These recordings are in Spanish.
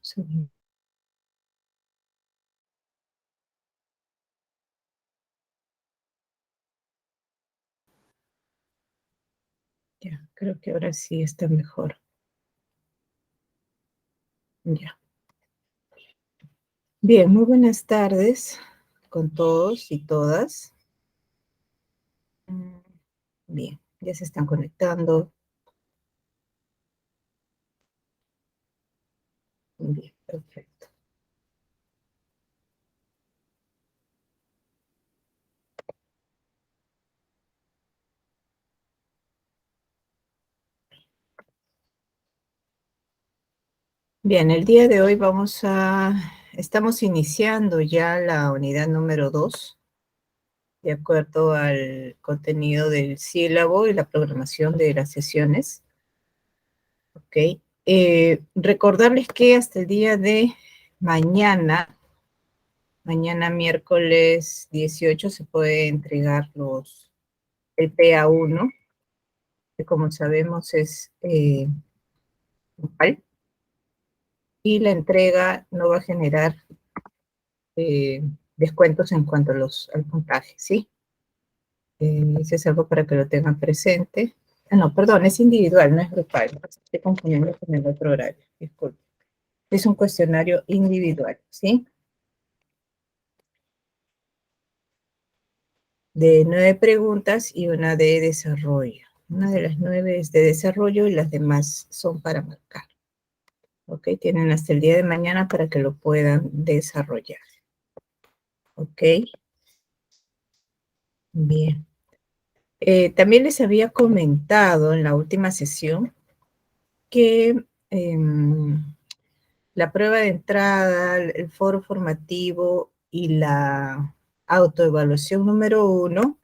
Sí. Ya, creo que ahora sí está mejor. Ya. Bien, muy buenas tardes con todos y todas. Mm, Bien, ya se están conectando. Bien, perfecto. Bien, el día de hoy estamos iniciando ya la unidad número 2, de acuerdo al contenido del sílabo y la programación de las sesiones. Ok. Recordarles que hasta el día de mañana, mañana miércoles 18, se puede entregar el PA1, que como sabemos es grupal, y la entrega no va a generar eh, descuentos en cuanto al puntaje, ¿sí? Eso es algo para que lo tengan presente. Ah, no, perdón, es individual, no es grupal. Estoy confundiendo con el otro horario, disculpe. Es un cuestionario individual, ¿sí? De 9 preguntas y una de desarrollo. Una de las 9 es de desarrollo y las demás son para marcar. ¿Ok? Tienen hasta el día de mañana para que lo puedan desarrollar. ¿Ok? Bien. También les había comentado en la última sesión que la prueba de entrada, el foro formativo y la autoevaluación número 1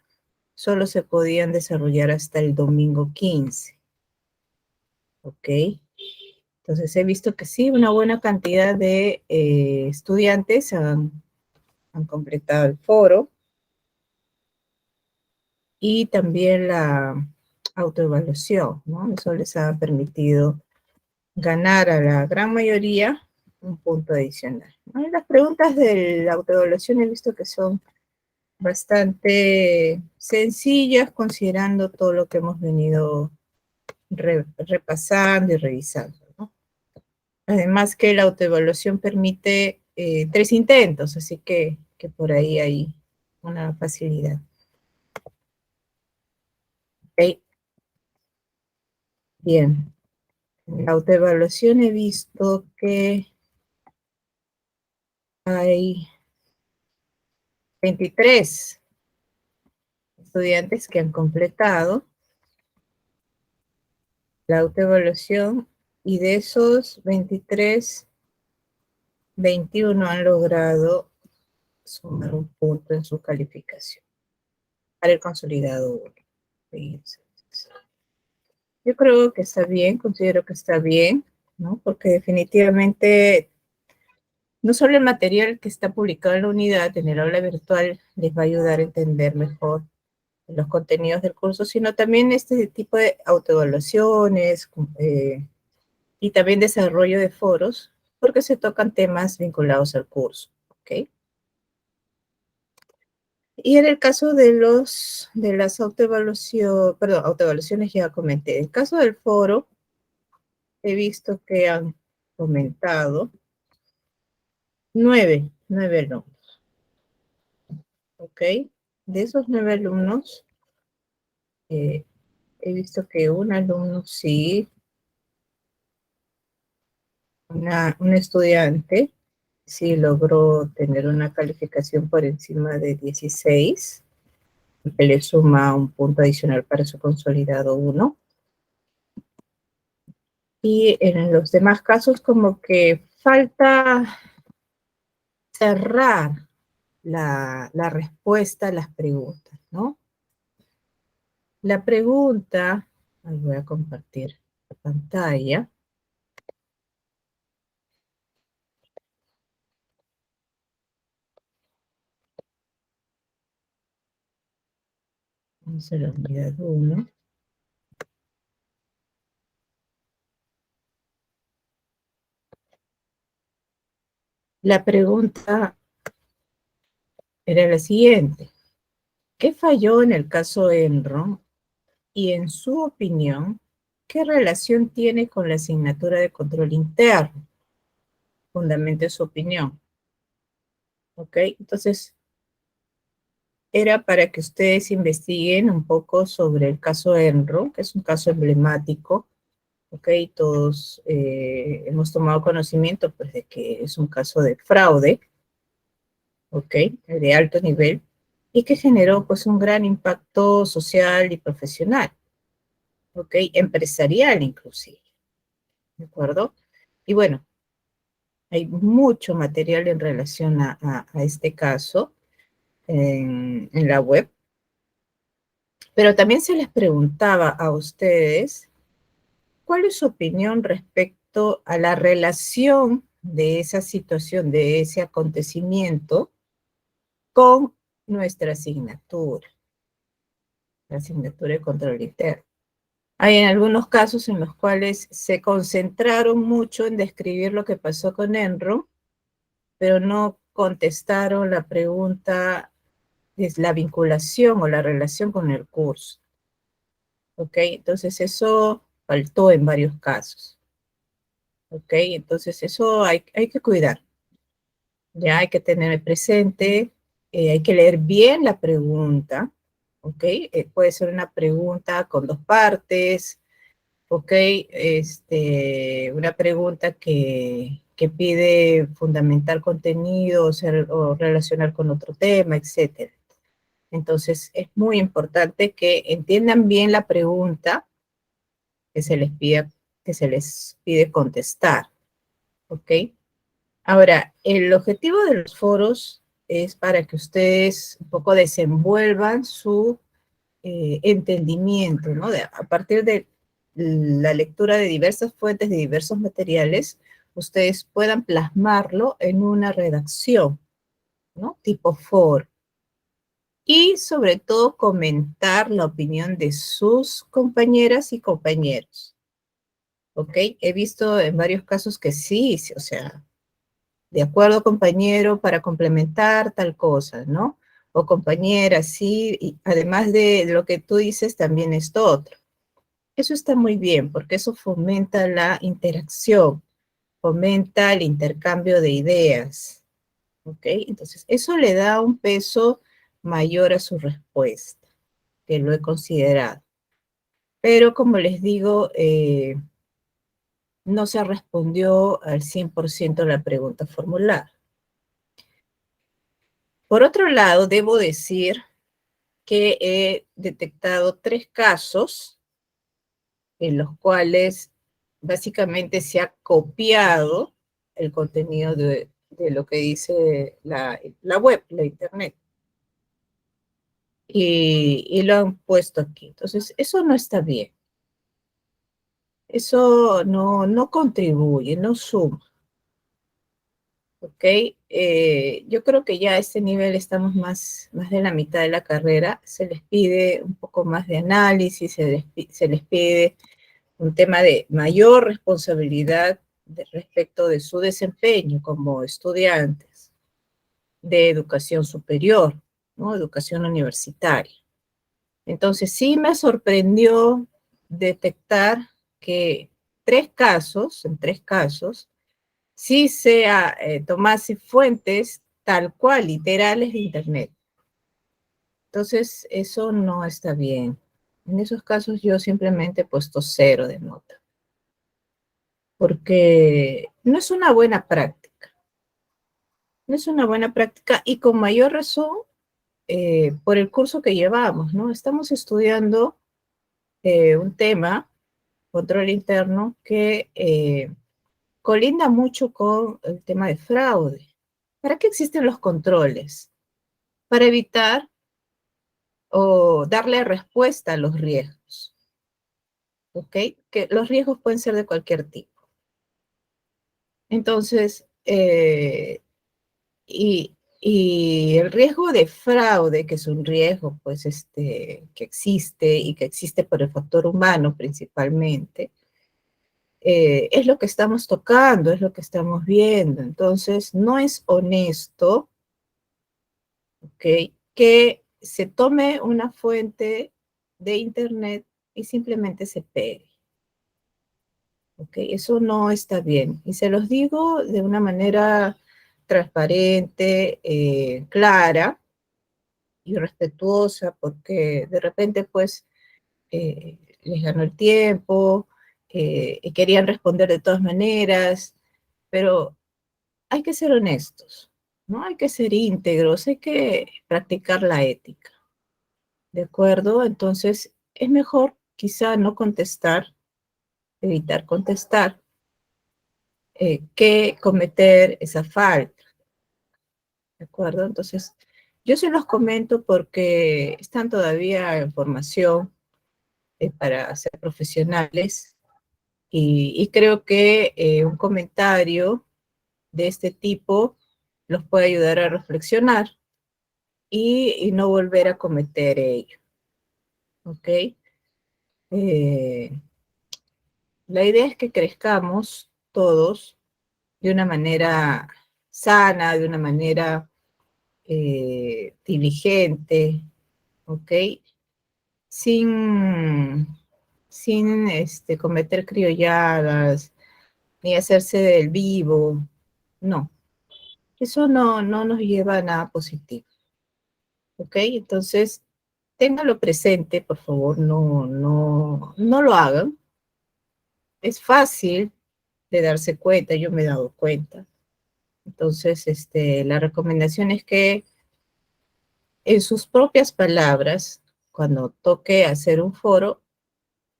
solo se podían desarrollar hasta el domingo 15. ¿Ok? Entonces he visto que sí, una buena cantidad de estudiantes han completado el foro y también la autoevaluación, ¿no? Eso les ha permitido ganar a la gran mayoría un punto adicional, ¿no? Y las preguntas de la autoevaluación he visto que son bastante sencillas considerando todo lo que hemos venido repasando y revisando, ¿no? Además que la autoevaluación permite 3 intentos, así que por ahí hay una facilidad. Ok, bien. En la autoevaluación he visto que hay 23 estudiantes que han completado la autoevaluación y de esos 23, 21 han logrado sumar un punto en su calificación para el consolidado 1. Yo creo que está bien, considero que está bien, ¿no? Porque definitivamente no solo el material que está publicado en la unidad, en el aula virtual, les va a ayudar a entender mejor los contenidos del curso, sino también este tipo de autoevaluaciones y también desarrollo de foros, porque se tocan temas vinculados al curso, ¿ok? Y en el caso de las autoevaluaciones ya comenté. En el caso del foro, he visto que han comentado 9 alumnos, ¿ok? De esos 9 alumnos, eh, he visto que un alumno sí, un estudiante, sí logró tener una calificación por encima de 16, que le suma un punto adicional para su consolidado 1. Y en los demás casos como que falta cerrar la respuesta a las preguntas, ¿no? La pregunta, ahí voy a compartir la pantalla. Vamos a la unidad 1. La pregunta era la siguiente. ¿Qué falló en el caso Enron? Y en su opinión, ¿qué relación tiene con la asignatura de control interno? Fundamente su opinión. ¿Ok? Entonces, era para que ustedes investiguen un poco sobre el caso Enron, que es un caso emblemático. ¿Ok? Todos hemos tomado conocimiento pues, de que es un caso de fraude, ¿ok? De alto nivel, y que generó pues un gran impacto social y profesional, ¿ok? Empresarial inclusive, ¿de acuerdo? Y bueno, hay mucho material en relación a este caso en la web, pero también se les preguntaba a ustedes cuál es su opinión respecto a la relación de esa situación, de ese acontecimiento con nuestra asignatura, la asignatura de control interno. Hay en algunos casos en los cuales se concentraron mucho en describir lo que pasó con Enron, pero no contestaron la pregunta de la vinculación o la relación con el curso. ¿Ok? Entonces eso faltó en varios casos. ¿Ok? Entonces eso hay que cuidar. Ya hay que tener presente, hay que leer bien la pregunta. ¿Ok? Puede ser una pregunta con dos partes. ¿Ok? Una pregunta que pide fundamentar contenido o relacionar con otro tema, etcétera. Entonces, es muy importante que entiendan bien la pregunta que se les pide contestar, ¿ok? Ahora, el objetivo de los foros es para que ustedes un poco desenvuelvan su entendimiento, ¿no? A partir de la lectura de diversas fuentes, de diversos materiales, ustedes puedan plasmarlo en una redacción, ¿no? Tipo foro. Y sobre todo comentar la opinión de sus compañeras y compañeros, ¿ok? He visto en varios casos que sí, o sea, de acuerdo compañero para complementar tal cosa, ¿no? O compañera, sí, y además de lo que tú dices, también esto otro. Eso está muy bien porque eso fomenta la interacción, fomenta el intercambio de ideas, ¿ok? Entonces, eso le da un peso mayor a su respuesta, que lo he considerado. Pero como les digo, no se respondió al 100% la pregunta formulada. Por otro lado, debo decir que he detectado 3 casos en los cuales básicamente se ha copiado el contenido de lo que dice la web, la internet, y lo han puesto aquí. Entonces, eso no está bien. Eso no contribuye, no suma. ¿Ok? Yo creo que ya a este nivel estamos más de la mitad de la carrera. Se les pide un poco más de análisis, se les pide un tema de mayor responsabilidad respecto de su desempeño como estudiantes de educación superior, ¿no? Educación universitaria. Entonces, sí me sorprendió detectar que en 3 casos, sí sea tomase fuentes tal cual, literales de Internet. Entonces, eso no está bien. En esos casos yo simplemente he puesto 0 de nota, porque no es una buena práctica. No es una buena práctica y con mayor razón por el curso que llevamos, ¿no? Estamos estudiando un tema, control interno, que colinda mucho con el tema de fraude. ¿Para qué existen los controles? Para evitar o darle respuesta a los riesgos, ¿ok? Que los riesgos pueden ser de cualquier tipo. Entonces, y el riesgo de fraude, que es un riesgo, pues, que existe y que existe por el factor humano principalmente, es lo que estamos tocando, es lo que estamos viendo. Entonces, no es honesto, ¿ok?, que se tome una fuente de internet y simplemente se pegue. ¿Ok? Eso no está bien. Y se los digo de una manera transparente, clara y respetuosa, porque de repente, pues, les ganó el tiempo, y querían responder de todas maneras, pero hay que ser honestos, ¿no? Hay que ser íntegros, hay que practicar la ética, ¿de acuerdo? Entonces, es mejor quizá no contestar, evitar contestar, que cometer esa falta, ¿de acuerdo? Entonces, yo se los comento porque están todavía en formación, para ser profesionales, y creo que un comentario de este tipo los puede ayudar a reflexionar y no volver a cometer ello, ¿ok? Eh, la idea es que crezcamos todos de una manera sana, de una manera diligente, ¿ok? Sin, sin cometer criolladas, ni hacerse del vivo, no. Eso no nos lleva a nada positivo, ¿ok? Entonces, ténganlo presente, por favor, no lo hagan. Es fácil de darse cuenta, yo me he dado cuenta. Entonces, la recomendación es que en sus propias palabras, cuando toque hacer un foro,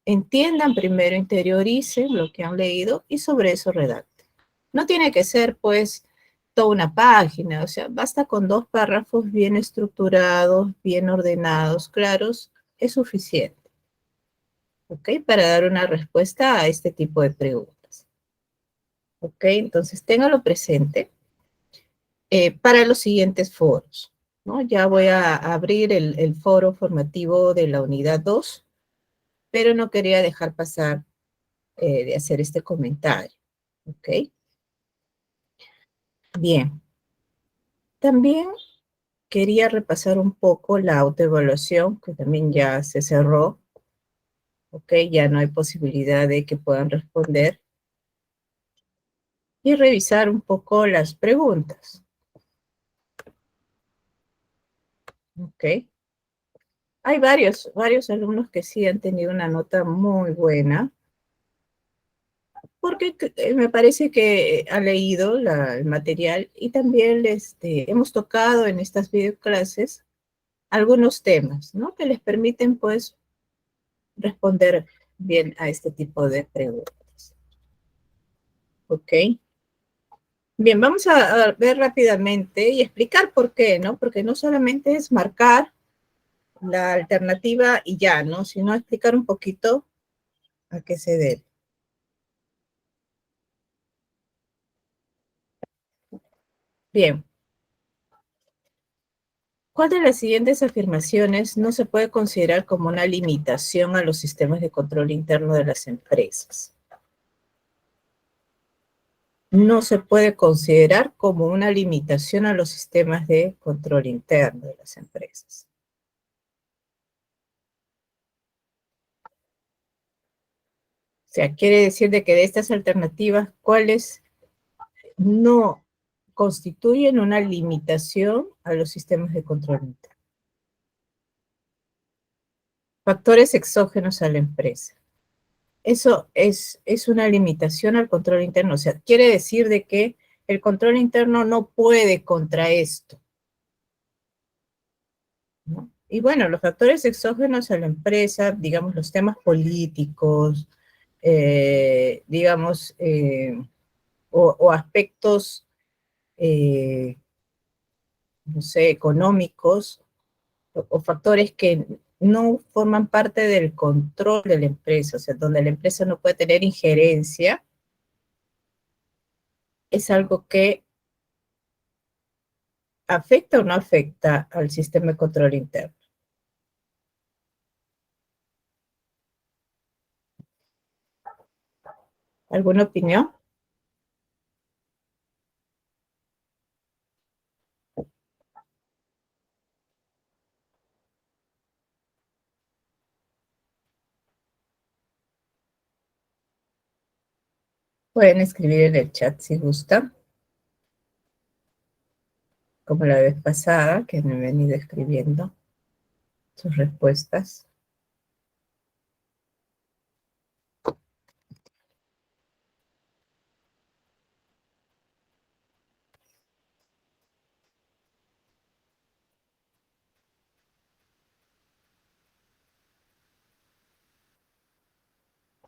entiendan primero, interioricen lo que han leído y sobre eso redacten. No tiene que ser, pues, toda una página, o sea, basta con 2 párrafos bien estructurados, bien ordenados, claros, es suficiente, ¿ok? Para dar una respuesta a este tipo de preguntas, ¿ok? Entonces, téngalo presente para los siguientes foros, ¿no? Ya voy a abrir el foro formativo de la unidad 2, pero no quería dejar pasar de hacer este comentario, ¿ok? Bien. También quería repasar un poco la autoevaluación, que también ya se cerró, ¿ok? Ya no hay posibilidad de que puedan responder. Y revisar un poco las preguntas, ¿ok? Hay varios alumnos que sí han tenido una nota muy buena, porque me parece que ha leído el material y también hemos tocado en estas videoclases algunos temas, ¿no? Que les permiten, pues, responder bien a este tipo de preguntas. ¿Ok? Bien, vamos a ver rápidamente y explicar por qué, ¿no? Porque no solamente es marcar la alternativa y ya, ¿no? Sino explicar un poquito a qué se debe. Bien. ¿Cuál de las siguientes afirmaciones no se puede considerar como una limitación a los sistemas de control interno de las empresas? No se puede considerar como una limitación a los sistemas de control interno de las empresas. O sea, quiere decir de que de estas alternativas, ¿cuáles no constituyen una limitación a los sistemas de control interno? Factores exógenos a la empresa. Eso es una limitación al control interno. O sea, quiere decir de que el control interno no puede contra esto, ¿no? Y bueno, los factores exógenos a la empresa, digamos, los temas políticos, digamos, o aspectos, eh, no sé, económicos, o factores que no forman parte del control de la empresa, o sea, donde la empresa no puede tener injerencia, es algo que afecta o no afecta al sistema de control interno. ¿Alguna opinión? Pueden escribir en el chat si gustan, como la vez pasada, que me he venido escribiendo sus respuestas.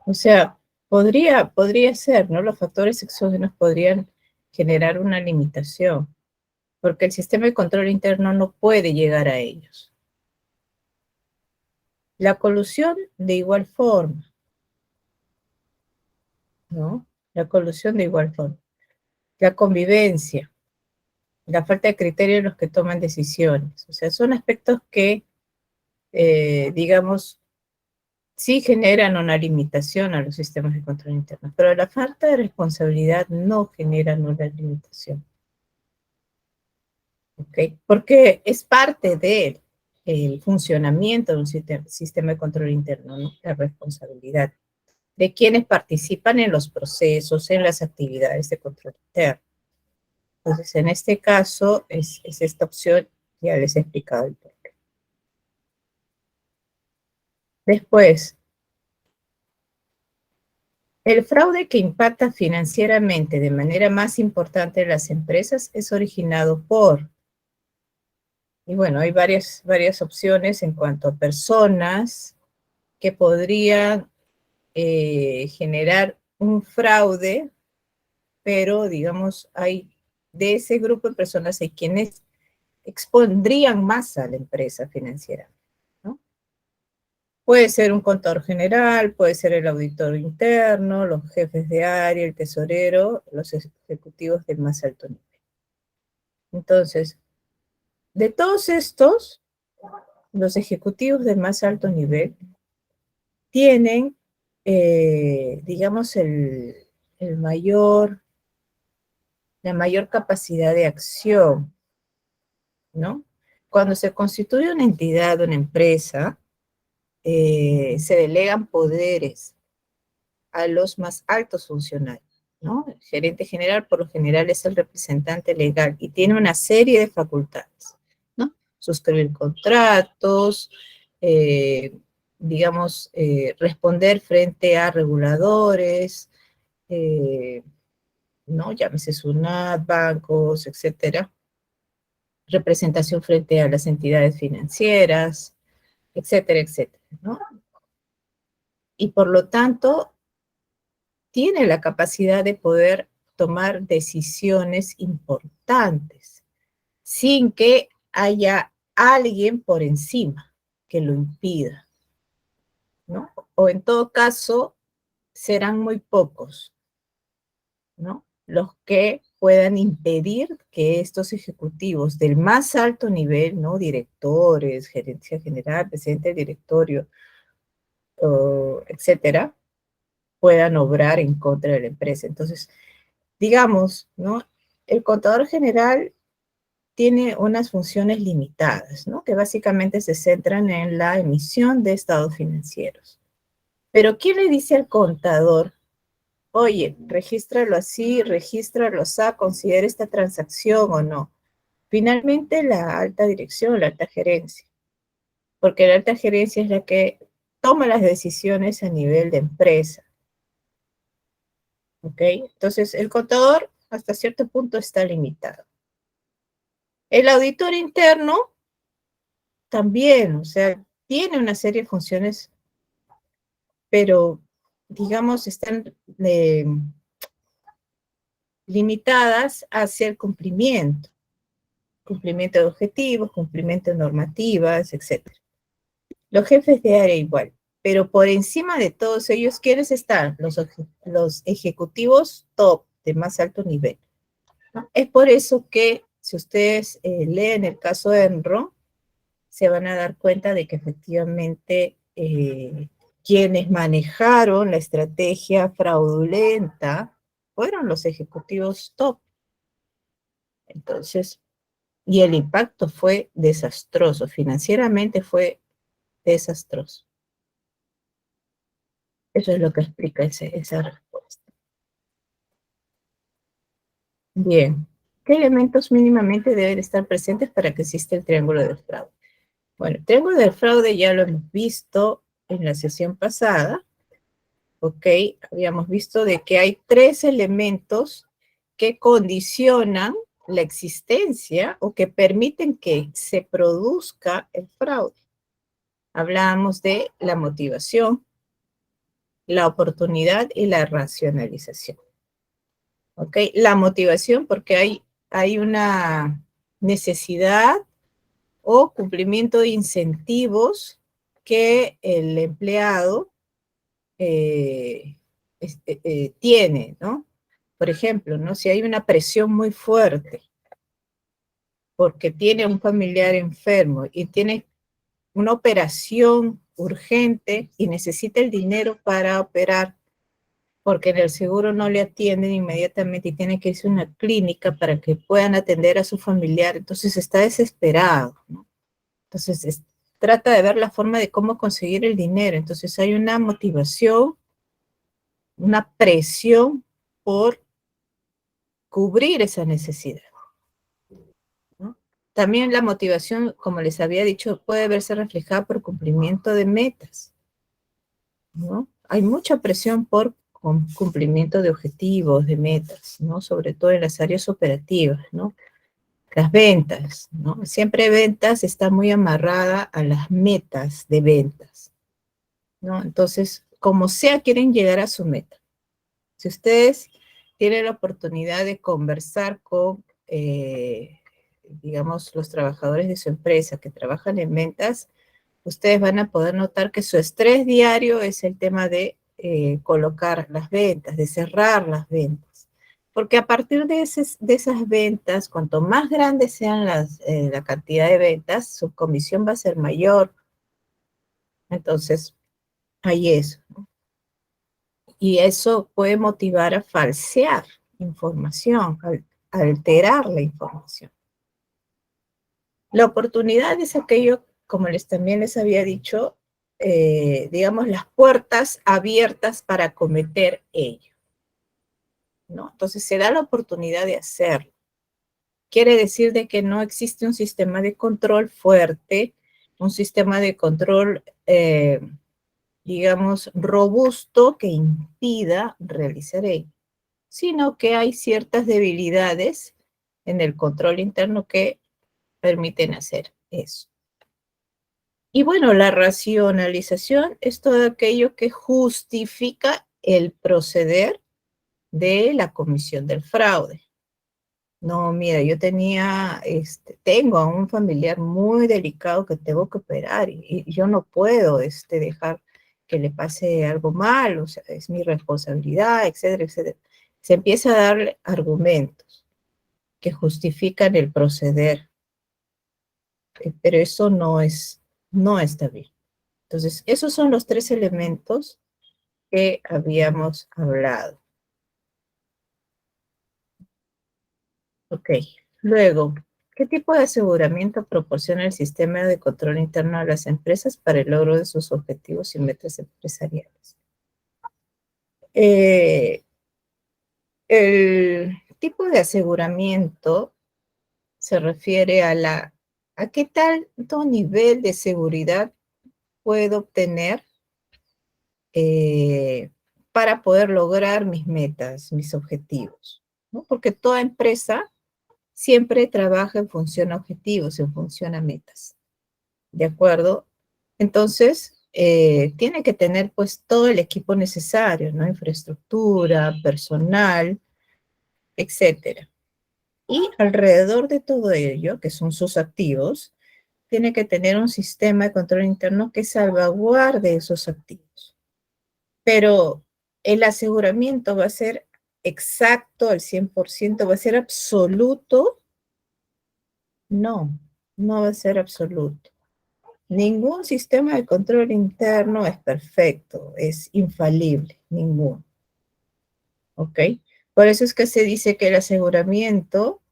O sea, podría ser, ¿no? Los factores exógenos podrían generar una limitación, porque el sistema de control interno no puede llegar a ellos. La colusión, de igual forma, ¿no? La colusión de igual forma. La convivencia, la falta de criterio en los que toman decisiones. O sea, son aspectos que, digamos, sí generan una limitación a los sistemas de control interno, pero la falta de responsabilidad no genera una limitación. ¿Ok? Porque es parte del funcionamiento de un sistema de control interno, ¿no? La responsabilidad de quienes participan en los procesos, en las actividades de control interno. Entonces, en este caso, es esta opción, ya les he explicado el porqué. Después, el fraude que impacta financieramente de manera más importante en las empresas es originado por, y bueno, hay varias opciones en cuanto a personas que podrían generar un fraude, pero digamos, hay de ese grupo de personas hay quienes expondrían más a la empresa financiera, ¿no? Puede ser un contador general, puede ser el auditor interno, los jefes de área, el tesorero, los ejecutivos de más alto nivel. Entonces, de todos estos, los ejecutivos de más alto nivel tienen, digamos, el mayor, la mayor capacidad de acción, ¿no? Cuando se constituye una entidad, una empresa, se delegan poderes a los más altos funcionarios, ¿no? El gerente general, por lo general, es el representante legal y tiene una serie de facultades, ¿no? Suscribir contratos, eh, digamos, responder frente a reguladores, eh, ¿no? Llámese SUNAT, bancos, etcétera. Representación frente a las entidades financieras, etcétera, etcétera, ¿no? Y por lo tanto, tiene la capacidad de poder tomar decisiones importantes sin que haya alguien por encima que lo impida, ¿no? O en todo caso, serán muy pocos, ¿no? Los que puedan impedir que estos ejecutivos del más alto nivel, ¿no? Directores, gerencia general, presidente del directorio, etcétera, puedan obrar en contra de la empresa. Entonces, digamos, ¿no? El contador general tiene unas funciones limitadas, ¿no? Que básicamente se centran en la emisión de estados financieros. Pero ¿quién le dice al contador, oye, regístralo así, regístralo así, considera esta transacción o no? Finalmente la alta dirección, la alta gerencia, porque la alta gerencia es la que toma las decisiones a nivel de empresa, ¿ok? Entonces el contador hasta cierto punto está limitado. El auditor interno también, o sea, tiene una serie de funciones, pero digamos están limitadas hacia el cumplimiento de objetivos, cumplimiento de normativas, etc. Los jefes de área igual, pero por encima de todos ellos, ¿quiénes están? Los ejecutivos top de más alto nivel, ¿no? Es por eso que si ustedes leen el caso de Enron, se van a dar cuenta de que efectivamente quienes manejaron la estrategia fraudulenta fueron los ejecutivos top. Entonces, y el impacto fue desastroso, financieramente fue desastroso. Eso es lo que explica esa respuesta. Bien, ¿qué elementos mínimamente deben estar presentes para que exista el triángulo del fraude? Bueno, el triángulo del fraude ya lo hemos visto en la sesión pasada, ¿ok? Habíamos visto de que hay 3 elementos que condicionan la existencia o que permiten que se produzca el fraude. Hablábamos de la motivación, la oportunidad y la racionalización. ¿Ok? La motivación porque hay una necesidad o cumplimiento de incentivos que el empleado tiene, ¿no? Por ejemplo, ¿no? Si hay una presión muy fuerte porque tiene un familiar enfermo y tiene una operación urgente y necesita el dinero para operar, porque en el seguro no le atienden inmediatamente y tiene que irse a una clínica para que puedan atender a su familiar, entonces está desesperado, ¿no? Entonces trata de ver la forma de cómo conseguir el dinero, entonces hay una motivación, una presión por cubrir esa necesidad, ¿no? También la motivación, como les había dicho, puede verse reflejada por cumplimiento de metas, ¿no? Hay mucha presión por cumplimiento de objetivos, de metas, ¿no? Sobre todo en las áreas operativas, ¿no? Las ventas, ¿no? Siempre ventas está muy amarrada a las metas de ventas, ¿no? Entonces, como sea, quieren llegar a su meta. Si ustedes tienen la oportunidad de conversar con, digamos, los trabajadores de su empresa que trabajan en ventas, ustedes van a poder notar que su estrés diario es el tema de colocar las ventas, de cerrar las ventas. Porque a partir de esas ventas, cuanto más grandes sean la cantidad de ventas, su comisión va a ser mayor. Entonces, hay eso, ¿no? Y eso puede motivar a falsear información, a alterar la información. La oportunidad es aquello, como también les había dicho, digamos, las puertas abiertas para cometer ello, ¿no? Entonces se da la oportunidad de hacerlo. Quiere decir de que no existe un sistema de control fuerte, un sistema de control, digamos, robusto que impida realizar ello, sino que hay ciertas debilidades en el control interno que permiten hacer eso. Y bueno, la racionalización es todo aquello que justifica el proceder de la comisión del fraude. No, mira, yo tengo a un familiar muy delicado que tengo que operar y yo no puedo dejar que le pase algo mal, o sea, es mi responsabilidad, etcétera, etcétera. Se empieza a darle argumentos que justifican el proceder, pero eso no está bien. Entonces, esos son los 3 elementos que habíamos hablado. Ok, luego, ¿qué tipo de aseguramiento proporciona el sistema de control interno a las empresas para el logro de sus objetivos y metas empresariales? El tipo de aseguramiento se refiere a qué tanto nivel de seguridad puedo obtener para poder lograr mis metas, mis objetivos, ¿no? Porque toda empresa siempre trabaja en función a objetivos, en función a metas, ¿de acuerdo? Entonces, tiene que tener pues todo el equipo necesario, ¿no? Infraestructura, personal, etcétera. Y alrededor de todo ello, que son sus activos, tiene que tener un sistema de control interno que salvaguarde esos activos. Pero el aseguramiento va a ser exacto al 100%, va a ser absoluto. No, no va a ser absoluto. Ningún sistema de control interno es perfecto, es infalible, ninguno. ¿Ok? Por eso es que se dice que el aseguramiento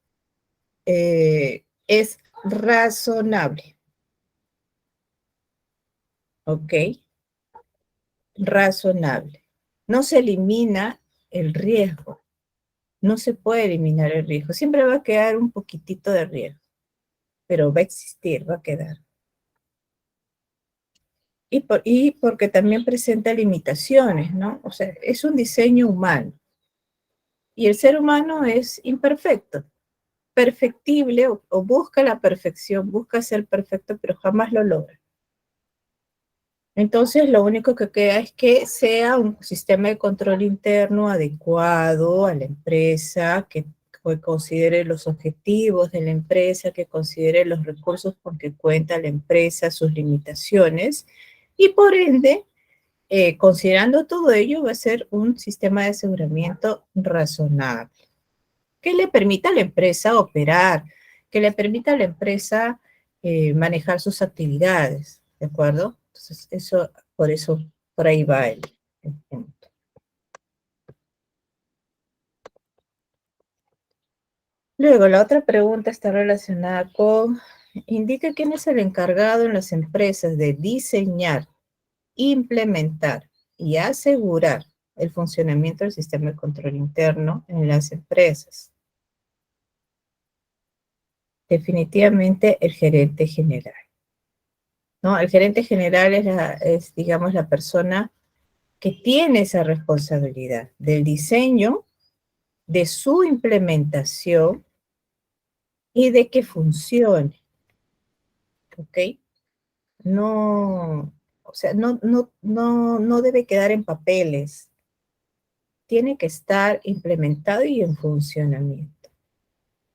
es razonable. ¿Ok? Razonable. No se elimina el riesgo. No se puede eliminar el riesgo. Siempre va a quedar un poquitito de riesgo, pero va a existir, va a quedar. Y porque también presenta limitaciones, ¿no? O sea, es un diseño humano. Y el ser humano es imperfecto, perfectible o busca la perfección, busca ser perfecto, pero jamás lo logra. Entonces, lo único que queda es que sea un sistema de control interno adecuado a la empresa, que considere los objetivos de la empresa, que considere los recursos con que cuenta la empresa, sus limitaciones, y por ende, considerando todo ello, va a ser un sistema de aseguramiento razonable, que le permita a la empresa operar, que le permita a la empresa manejar sus actividades, ¿de acuerdo? Entonces, por eso, por ahí va el punto. Luego, la otra pregunta está relacionada con, indica quién es el encargado en las empresas de diseñar, implementar y asegurar el funcionamiento del sistema de control interno en las empresas. Definitivamente el gerente general, ¿no? El gerente general es, digamos, la persona que tiene esa responsabilidad del diseño, de su implementación y de que funcione, ¿ok? No, o sea, no debe quedar en papeles, tiene que estar implementado y en funcionamiento.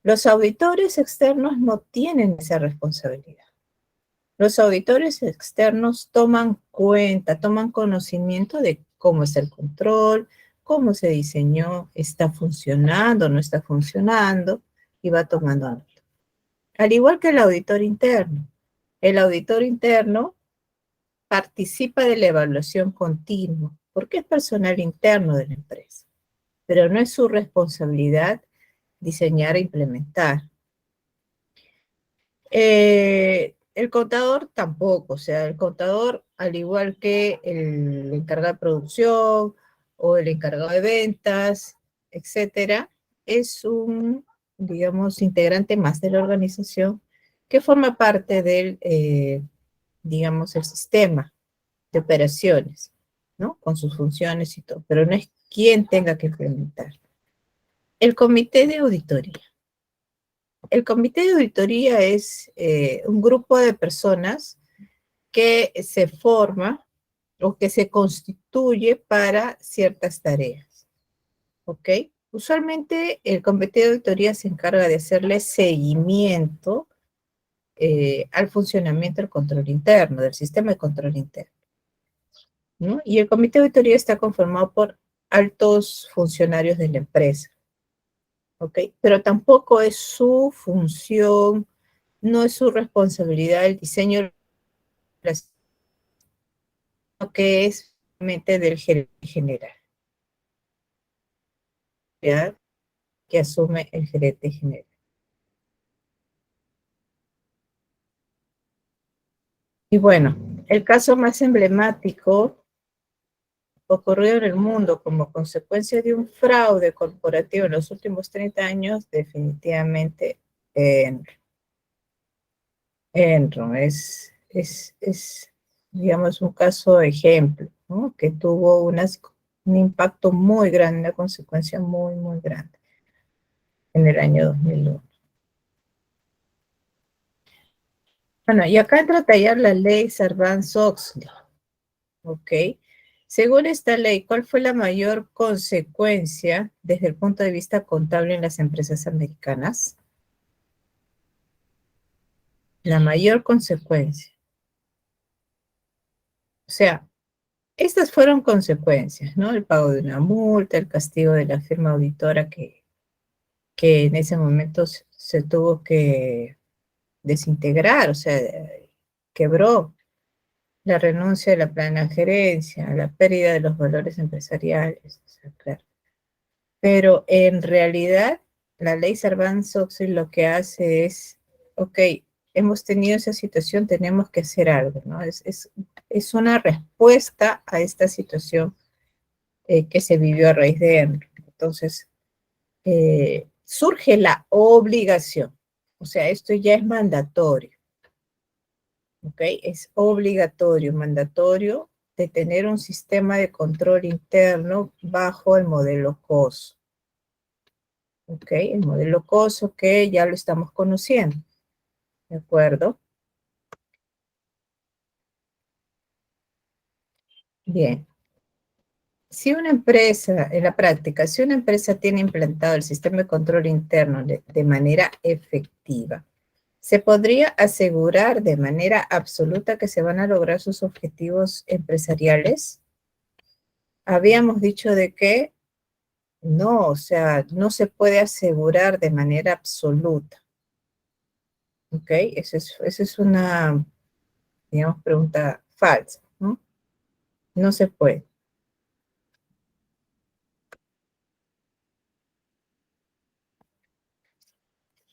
Los auditores externos no tienen esa responsabilidad. Los auditores externos toman cuenta, toman conocimiento de cómo es el control, cómo se diseñó, está funcionando, no está funcionando, y va tomando nota. Al igual que el auditor interno. El auditor interno participa de la evaluación continua, porque es personal interno de la empresa, pero no es su responsabilidad diseñar e implementar. El contador tampoco, o sea, el contador, al igual que el encargado de producción o el encargado de ventas, etcétera, es un, digamos, integrante más de la organización que forma parte del, digamos, el sistema de operaciones, ¿no? Con sus funciones y todo, pero no es quien tenga que implementar. El comité de auditoría. El comité de auditoría es un grupo de personas que se forma o que se constituye para ciertas tareas, ¿ok? Usualmente el comité de auditoría se encarga de hacerle seguimiento al funcionamiento del control interno, del sistema de control interno, ¿no? Y el comité de auditoría está conformado por altos funcionarios de la empresa, ¿ok? Pero tampoco es su función, no es su responsabilidad el diseño que es mente del gerente general, ¿ya? Que asume el gerente general. Y bueno, el caso más emblemático ocurrido en el mundo como consecuencia de un fraude corporativo en los últimos 30 años, definitivamente Enron es, digamos, un caso de ejemplo, ¿no? Que tuvo un impacto muy grande, una consecuencia muy, muy grande en el año 2001. Bueno, y acá entra a tallar la ley Sarbanes-Oxley, ¿ok? Según esta ley, ¿cuál fue la mayor consecuencia desde el punto de vista contable en las empresas americanas? La mayor consecuencia. O sea, estas fueron consecuencias, ¿no? El pago de una multa, el castigo de la firma auditora que en ese momento se tuvo que desintegrar, o sea, quebró, la renuncia de la plena gerencia, la pérdida de los valores empresariales, o sea, claro. Pero en realidad, la ley Sarbanes-Oxley lo que hace es, ok, hemos tenido esa situación, tenemos que hacer algo, ¿no? Es una respuesta a esta situación que se vivió a raíz de Enron. Entonces, surge la obligación, o sea, esto ya es mandatorio, ¿ok? Es obligatorio, mandatorio de tener un sistema de control interno bajo el modelo COS. ¿Ok? El modelo COSO que ya lo estamos conociendo, ¿de acuerdo? Bien. Si una empresa, en la práctica, si una empresa tiene implantado el sistema de control interno de manera efectiva, se podría asegurar de manera absoluta que se van a lograr sus objetivos empresariales. Habíamos dicho de que no, o sea, no se puede asegurar de manera absoluta. ¿Ok? Esa es una, digamos, pregunta falsa, ¿no? No se puede.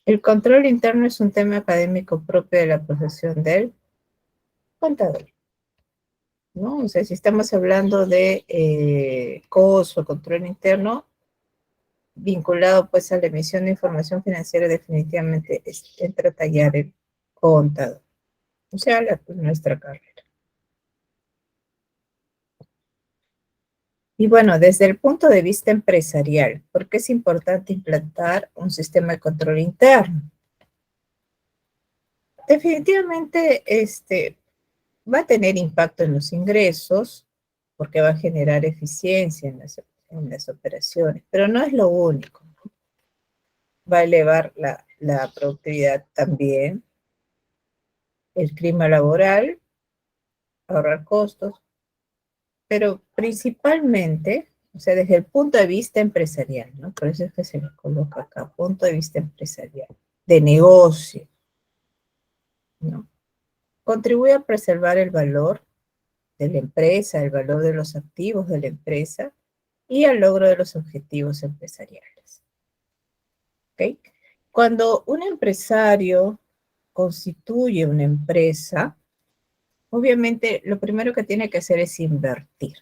El control interno es un tema académico propio de la profesión del contador, ¿no? O sea, si estamos hablando de COS o control interno, vinculado pues a la emisión de información financiera, definitivamente entra a tallar el contador, o sea, nuestra carrera. Y bueno, desde el punto de vista empresarial, ¿por qué es importante implantar un sistema de control interno? Definitivamente, va a tener impacto en los ingresos porque va a generar eficiencia en las operaciones, pero no es lo único. Va a elevar la productividad también, el clima laboral, ahorrar costos, pero principalmente, o sea, desde el punto de vista empresarial, ¿no? Por eso es que se le coloca acá, punto de vista empresarial, de negocio, ¿no? Contribuye a preservar el valor de la empresa, el valor de los activos de la empresa y al logro de los objetivos empresariales. ¿Okay? Cuando un empresario constituye una empresa, obviamente lo primero que tiene que hacer es invertir,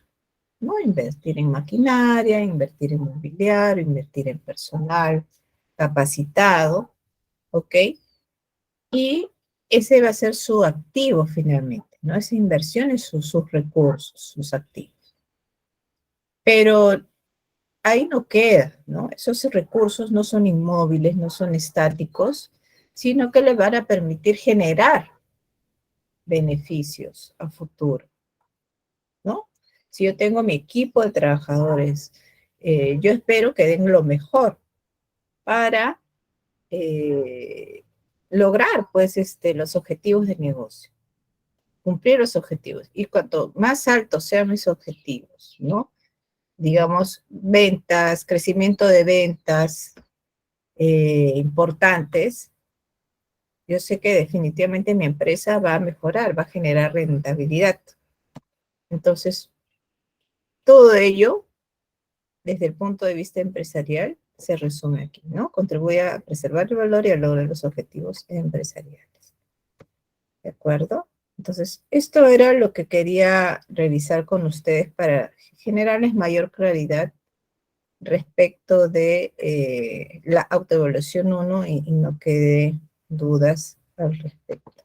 ¿no? Invertir en maquinaria, invertir en mobiliario, invertir en personal capacitado, ¿ok? Y ese va a ser su activo finalmente, ¿no? Esa inversión es sus recursos, sus activos. Pero ahí no queda, ¿no? Esos recursos no son inmóviles, no son estáticos, sino que le van a permitir generar beneficios a futuro, ¿no? Si yo tengo mi equipo de trabajadores, yo espero que den lo mejor para lograr, pues, los objetivos de negocio, cumplir los objetivos. Y cuanto más altos sean mis objetivos, ¿no? Digamos, ventas, crecimiento de ventas, importantes, yo sé que definitivamente mi empresa va a mejorar, va a generar rentabilidad. Entonces, todo ello, desde el punto de vista empresarial, se resume aquí, ¿no? Contribuye a preservar el valor y a lograr los objetivos empresariales. ¿De acuerdo? Entonces, esto era lo que quería revisar con ustedes para generarles mayor claridad respecto de la autoevaluación 1 y no quede dudas al respecto.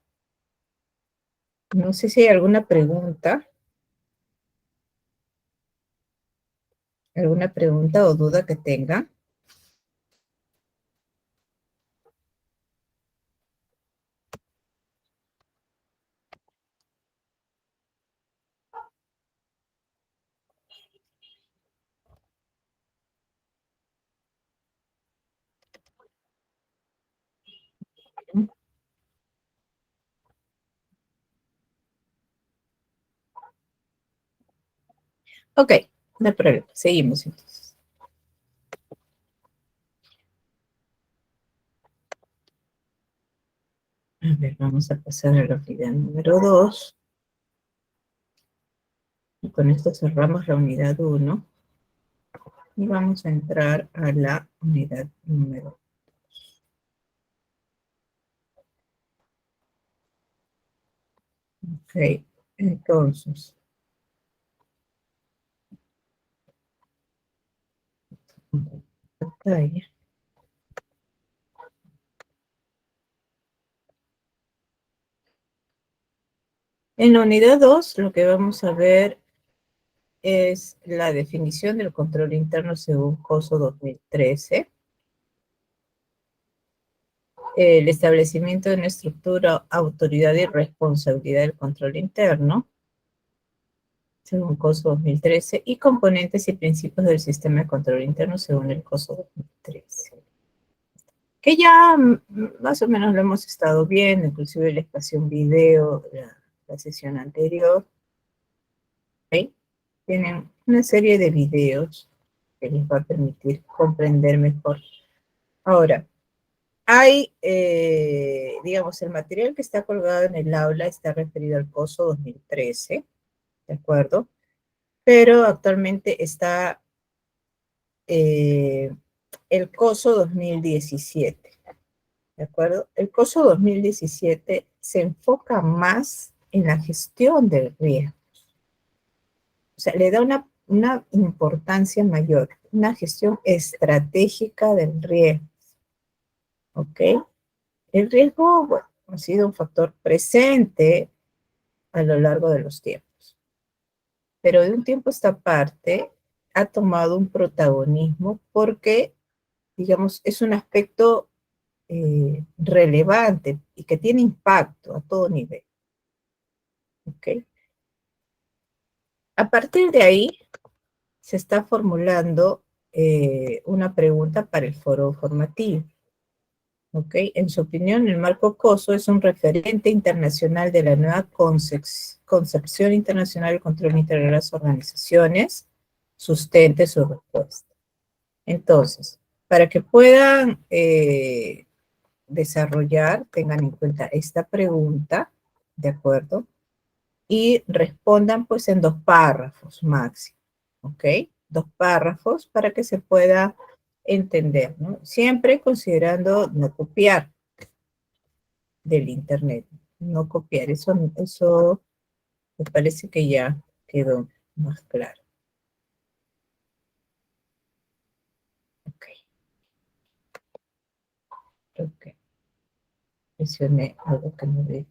No sé si hay alguna pregunta o duda que tenga. Ok, no hay problema. Seguimos entonces. A ver, vamos a pasar a la unidad número 2. Y con esto cerramos la unidad 1. Y vamos a entrar a la unidad número 2. Ok, entonces, pantalla. En la unidad 2, lo que vamos a ver es la definición del control interno según COSO 2013, el establecimiento de una estructura, autoridad y responsabilidad del control interno, según COSO 2013, y componentes y principios del sistema de control interno según el COSO 2013. Que ya más o menos lo hemos estado viendo, inclusive les pasé un video de la sesión anterior. ¿Sí? Tienen una serie de videos que les va a permitir comprender mejor. Ahora, hay, digamos, el material que está colgado en el aula está referido al COSO 2013, ¿de acuerdo? Pero actualmente está el COSO 2017, ¿de acuerdo? El COSO 2017 se enfoca más en la gestión del riesgo. O sea, le da una importancia mayor, una gestión estratégica del riesgo, ¿ok? El riesgo, bueno, ha sido un factor presente a lo largo de los tiempos, pero de un tiempo a esta parte ha tomado un protagonismo porque, digamos, es un aspecto relevante y que tiene impacto a todo nivel, ¿ok? A partir de ahí se está formulando una pregunta para el foro formativo. ¿Ok? En su opinión, el marco COSO es un referente internacional de la nueva concepción internacional del control integral de las organizaciones. Sustente su respuesta. Entonces, para que puedan desarrollar, tengan en cuenta esta pregunta, ¿de acuerdo? Y respondan pues en 2 párrafos máximo, ¿ok? 2 párrafos para que se pueda entender, ¿no? Siempre considerando no copiar del internet, no copiar, eso me parece que ya quedó más claro. Ok, ok. Mencioné algo que no dije.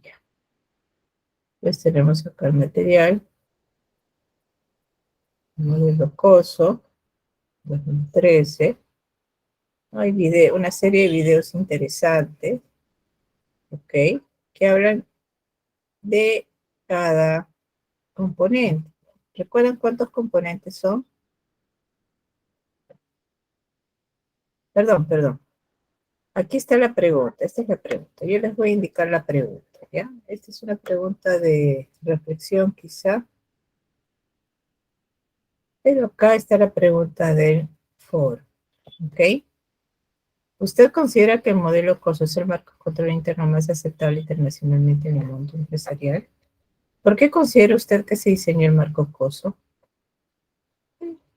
Ya. Pues tenemos acá el material, modelo COSO, 2013. Hay una serie de videos interesantes, ¿ok? Que hablan de cada componente. ¿Recuerdan cuántos componentes son? Perdón. Aquí está la pregunta, esta es la pregunta. Yo les voy a indicar la pregunta, ¿ya? Esta es una pregunta de reflexión quizá, pero acá está la pregunta del foro, ¿ok? ¿Usted considera que el modelo COSO es el marco de control interno más aceptable internacionalmente en el mundo empresarial? ¿Por qué considera usted que se diseñó el marco COSO?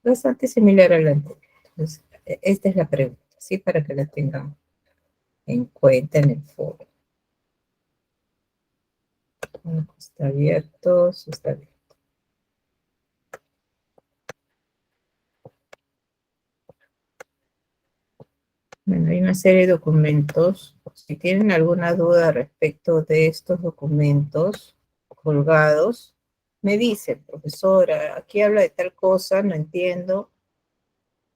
Bastante similar al anterior. Entonces, esta es la pregunta, ¿sí? Para que la tengan en cuenta en el foro. Está abierto, sí está abierto. Bueno, hay una serie de documentos. Si tienen alguna duda respecto de estos documentos colgados, me dicen, profesora, aquí habla de tal cosa, no entiendo,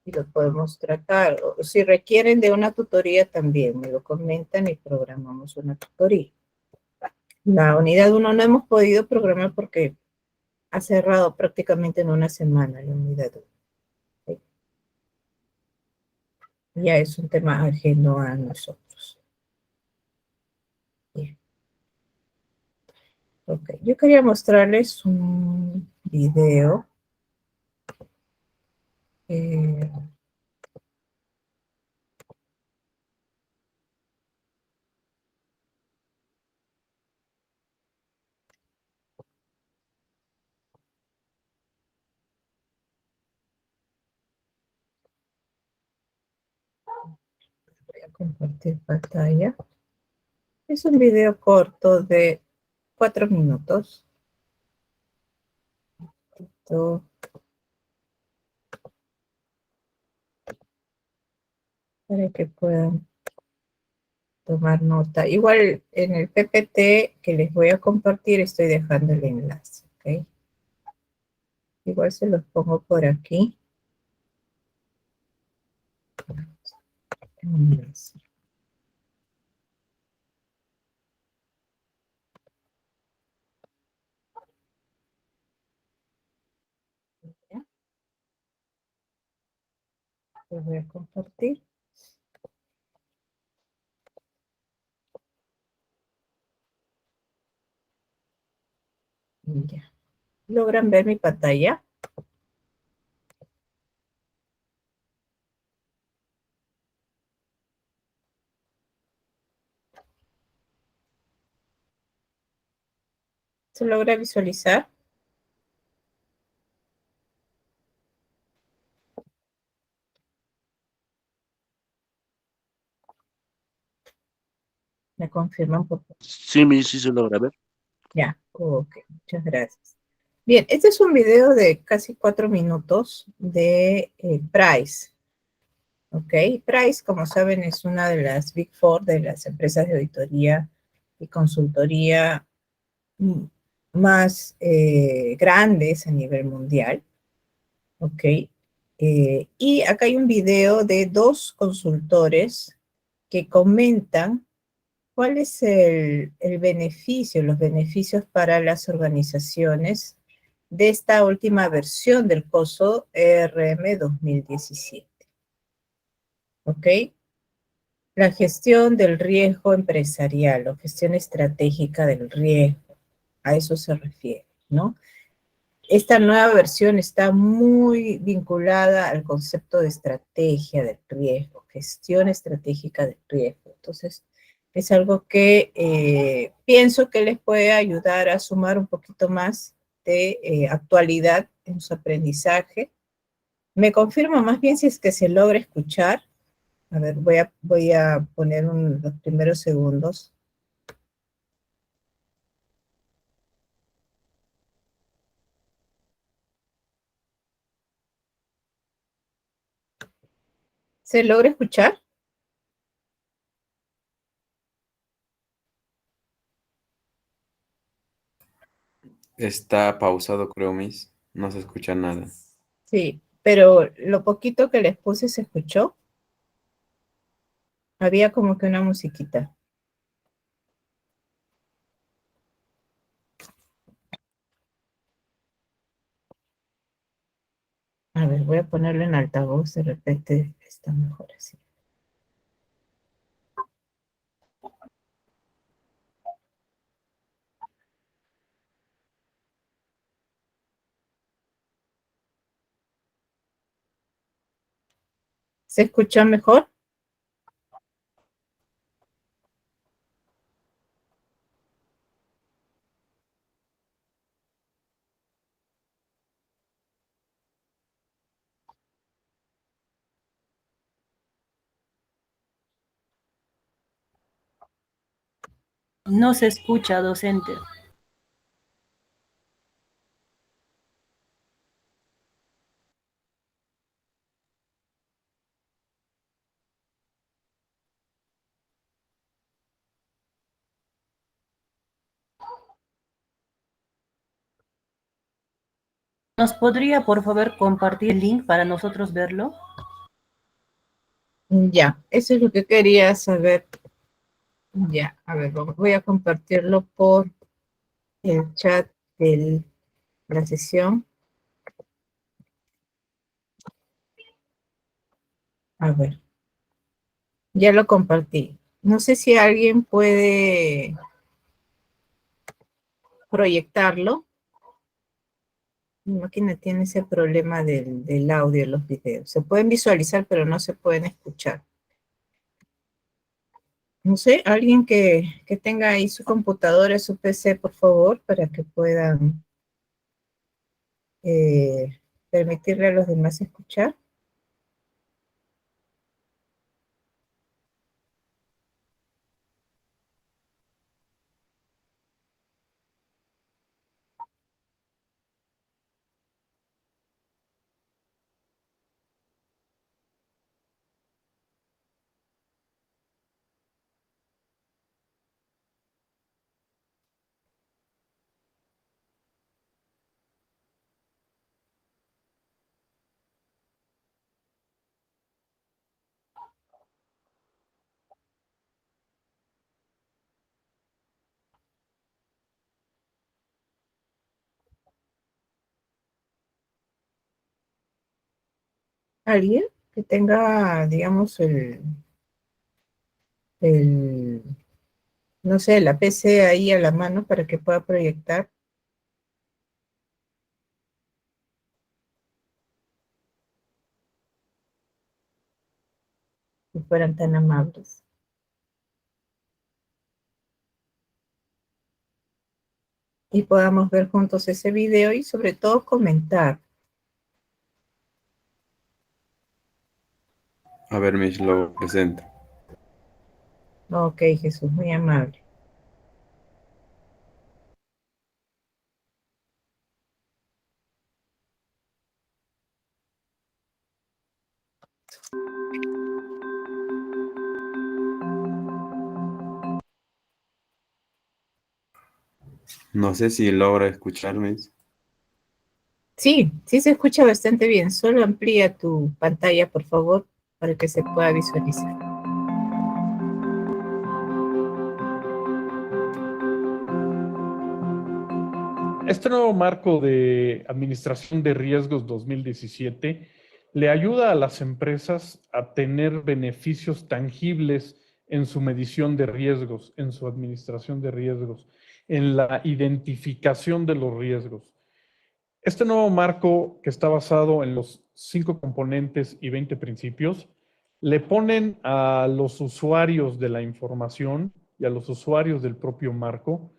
y lo podemos tratar. O si requieren de una tutoría también, me lo comentan y programamos una tutoría. La unidad 1 no hemos podido programar porque ha cerrado prácticamente en una semana la unidad 1. ¿Sí? Ya es un tema ajeno a nosotros. Bien. Ok, yo quería mostrarles un video. Eh, a compartir pantalla. Es un video corto de 4 minutos. Para que puedan tomar nota. Igual en el PPT que les voy a compartir estoy dejando el enlace, ¿ok? Igual se los pongo por aquí. Enlace. ¿Ya? Los voy a compartir. Y ya. ¿Logran ver mi pantalla? ¿Se logra visualizar? ¿Me confirman, por favor? Sí, sí se logra ver. Ya, ok, muchas gracias. Bien, este es un video de casi 4 minutos de Price. Ok, Price, como saben, es una de las Big Four, de las empresas de auditoría y consultoría más grandes a nivel mundial. Ok, y acá hay un video de 2 consultores que comentan cuál es el beneficio, los beneficios para las organizaciones de esta última versión del COSO ERM 2017. ¿Ok? La gestión del riesgo empresarial o gestión estratégica del riesgo, a eso se refiere, ¿no? Esta nueva versión está muy vinculada al concepto de estrategia del riesgo, gestión estratégica del riesgo. Entonces, es algo que pienso que les puede ayudar a sumar un poquito más de actualidad en su aprendizaje. Me confirma más bien si es que se logra escuchar. A ver, voy a poner los primeros segundos. ¿Se logra escuchar? Está pausado, creo, Miss. No se escucha nada. Sí, pero lo poquito que les puse se escuchó. Había como que una musiquita. A ver, voy a ponerlo en altavoz, de repente está mejor así. ¿Se escucha mejor? No se escucha, docente. ¿Nos podría, por favor, compartir el link para nosotros verlo? Ya, eso es lo que quería saber. Ya, a ver, voy a compartirlo por el chat de la sesión. A ver, ya lo compartí. No sé si alguien puede proyectarlo. Mi máquina tiene ese problema del audio de los videos. Se pueden visualizar, pero no se pueden escuchar. No sé, alguien que tenga ahí su computadora, su PC, por favor, para que puedan permitirle a los demás escuchar. alguien que tenga, digamos, no sé, la PC ahí a la mano para que pueda proyectar. Si fueran tan amables. Y podamos ver juntos ese video y sobre todo comentar. A ver, Mish, lo presento. Ok, Jesús, muy amable. No sé si logra escucharme. Sí, sí se escucha bastante bien. Solo amplía tu pantalla, por favor, para que se pueda visualizar. Este nuevo marco de administración de riesgos 2017 le ayuda a las empresas a tener beneficios tangibles en su medición de riesgos, en su administración de riesgos, en la identificación de los riesgos. Este nuevo marco, que está basado en los 5 componentes y 20 principios, le ponen a los usuarios de la información y a los usuarios del propio marco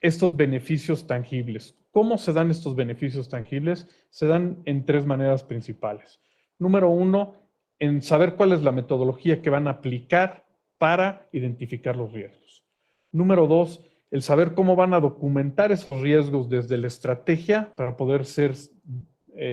estos beneficios tangibles. ¿Cómo se dan estos beneficios tangibles? Se dan en 3 maneras principales. Número 1, en saber cuál es la metodología que van a aplicar para identificar los riesgos. Número 2, el saber cómo van a documentar esos riesgos desde la estrategia para poder ser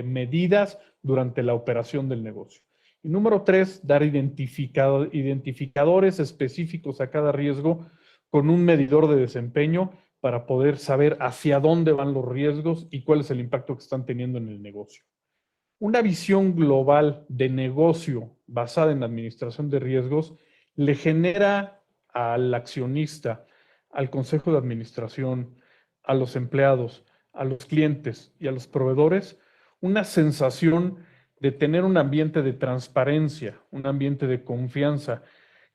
medidas durante la operación del negocio. Y número 3, dar identificadores específicos a cada riesgo con un medidor de desempeño para poder saber hacia dónde van los riesgos y cuál es el impacto que están teniendo en el negocio. Una visión global de negocio basada en la administración de riesgos le genera al accionista, al consejo de administración, a los empleados, a los clientes y a los proveedores una sensación de tener un ambiente de transparencia, un ambiente de confianza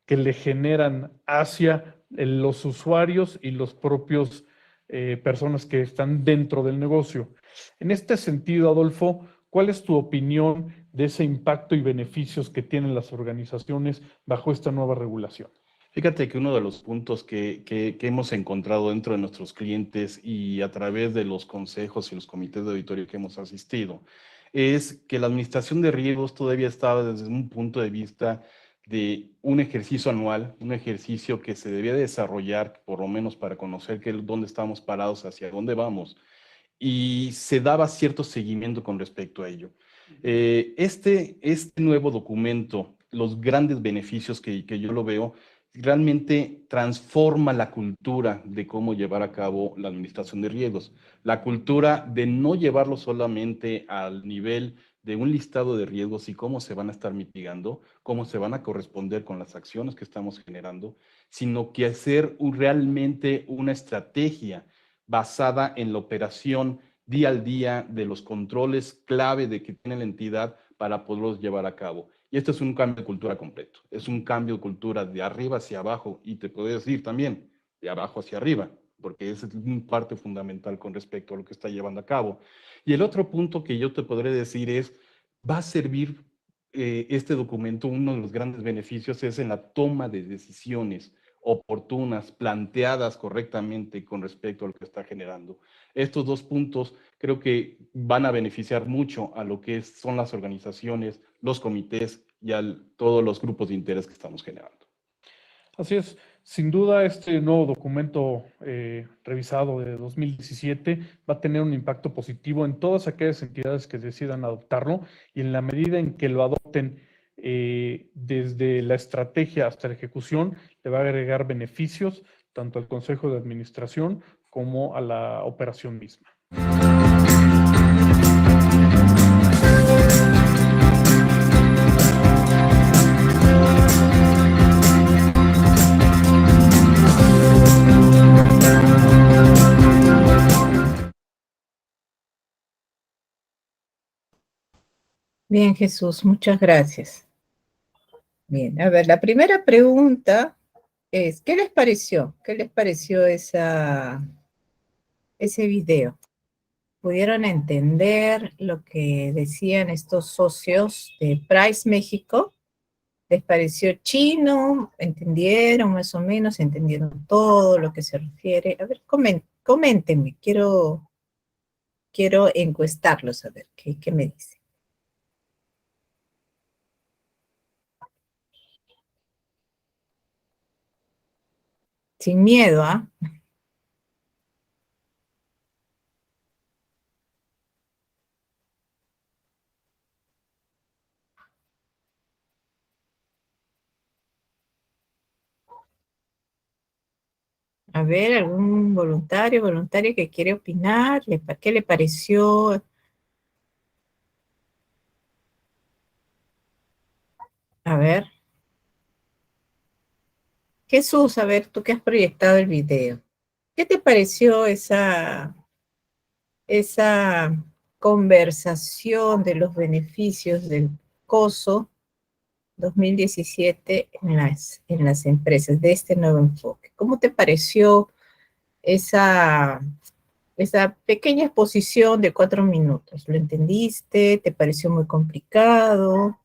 que le generan hacia los usuarios y los propios personas que están dentro del negocio. En este sentido, Adolfo, ¿cuál es tu opinión de ese impacto y beneficios que tienen las organizaciones bajo esta nueva regulación? Fíjate que uno de los puntos que hemos encontrado dentro de nuestros clientes y a través de los consejos y los comités de auditorio que hemos asistido es que la administración de riesgos todavía estaba desde un punto de vista de un ejercicio anual, un ejercicio que se debía desarrollar por lo menos para conocer dónde estamos parados, hacia dónde vamos, y se daba cierto seguimiento con respecto a ello. Este nuevo documento, los grandes beneficios que yo lo veo, realmente transforma la cultura de cómo llevar a cabo la administración de riesgos. La cultura de no llevarlo solamente al nivel de un listado de riesgos y cómo se van a estar mitigando, cómo se van a corresponder con las acciones que estamos generando, sino que hacer realmente una estrategia basada en la operación día al día de los controles clave de que tiene la entidad para poderlos llevar a cabo. Y esto es un cambio de cultura completo. Es un cambio de cultura de arriba hacia abajo y te puedo decir también de abajo hacia arriba, porque esa es una parte fundamental con respecto a lo que está llevando a cabo. Y el otro punto que yo te podré decir es, va a servir este documento, uno de los grandes beneficios es en la toma de decisiones oportunas, planteadas correctamente con respecto a lo que está generando. Estos 2 puntos creo que van a beneficiar mucho a lo que son las organizaciones, los comités y a todos los grupos de interés que estamos generando. Así es. Sin duda, este nuevo documento revisado de 2017 va a tener un impacto positivo en todas aquellas entidades que decidan adoptarlo y en la medida en que lo adopten desde la estrategia hasta la ejecución, le va a agregar beneficios tanto al Consejo de Administración como a la operación misma. Bien, Jesús, muchas gracias. Bien, a ver, la primera pregunta es, ¿qué les pareció? ¿Qué les pareció ese video? ¿Pudieron entender lo que decían estos socios de Price México? ¿Les pareció chino? ¿Entendieron más o menos? ¿Entendieron todo lo que se refiere? A ver, coméntenme, quiero encuestarlos, a ver, ¿qué me dicen? Sin miedo, ¿ah? A ver, algún voluntaria que quiere opinar, ¿qué le pareció? A ver. Jesús, a ver, tú que has proyectado el video, ¿qué te pareció esa conversación de los beneficios del COSO 2017 en las empresas, de este nuevo enfoque? ¿Cómo te pareció esa pequeña exposición de 4 minutos? ¿Lo entendiste? ¿Te pareció muy complicado?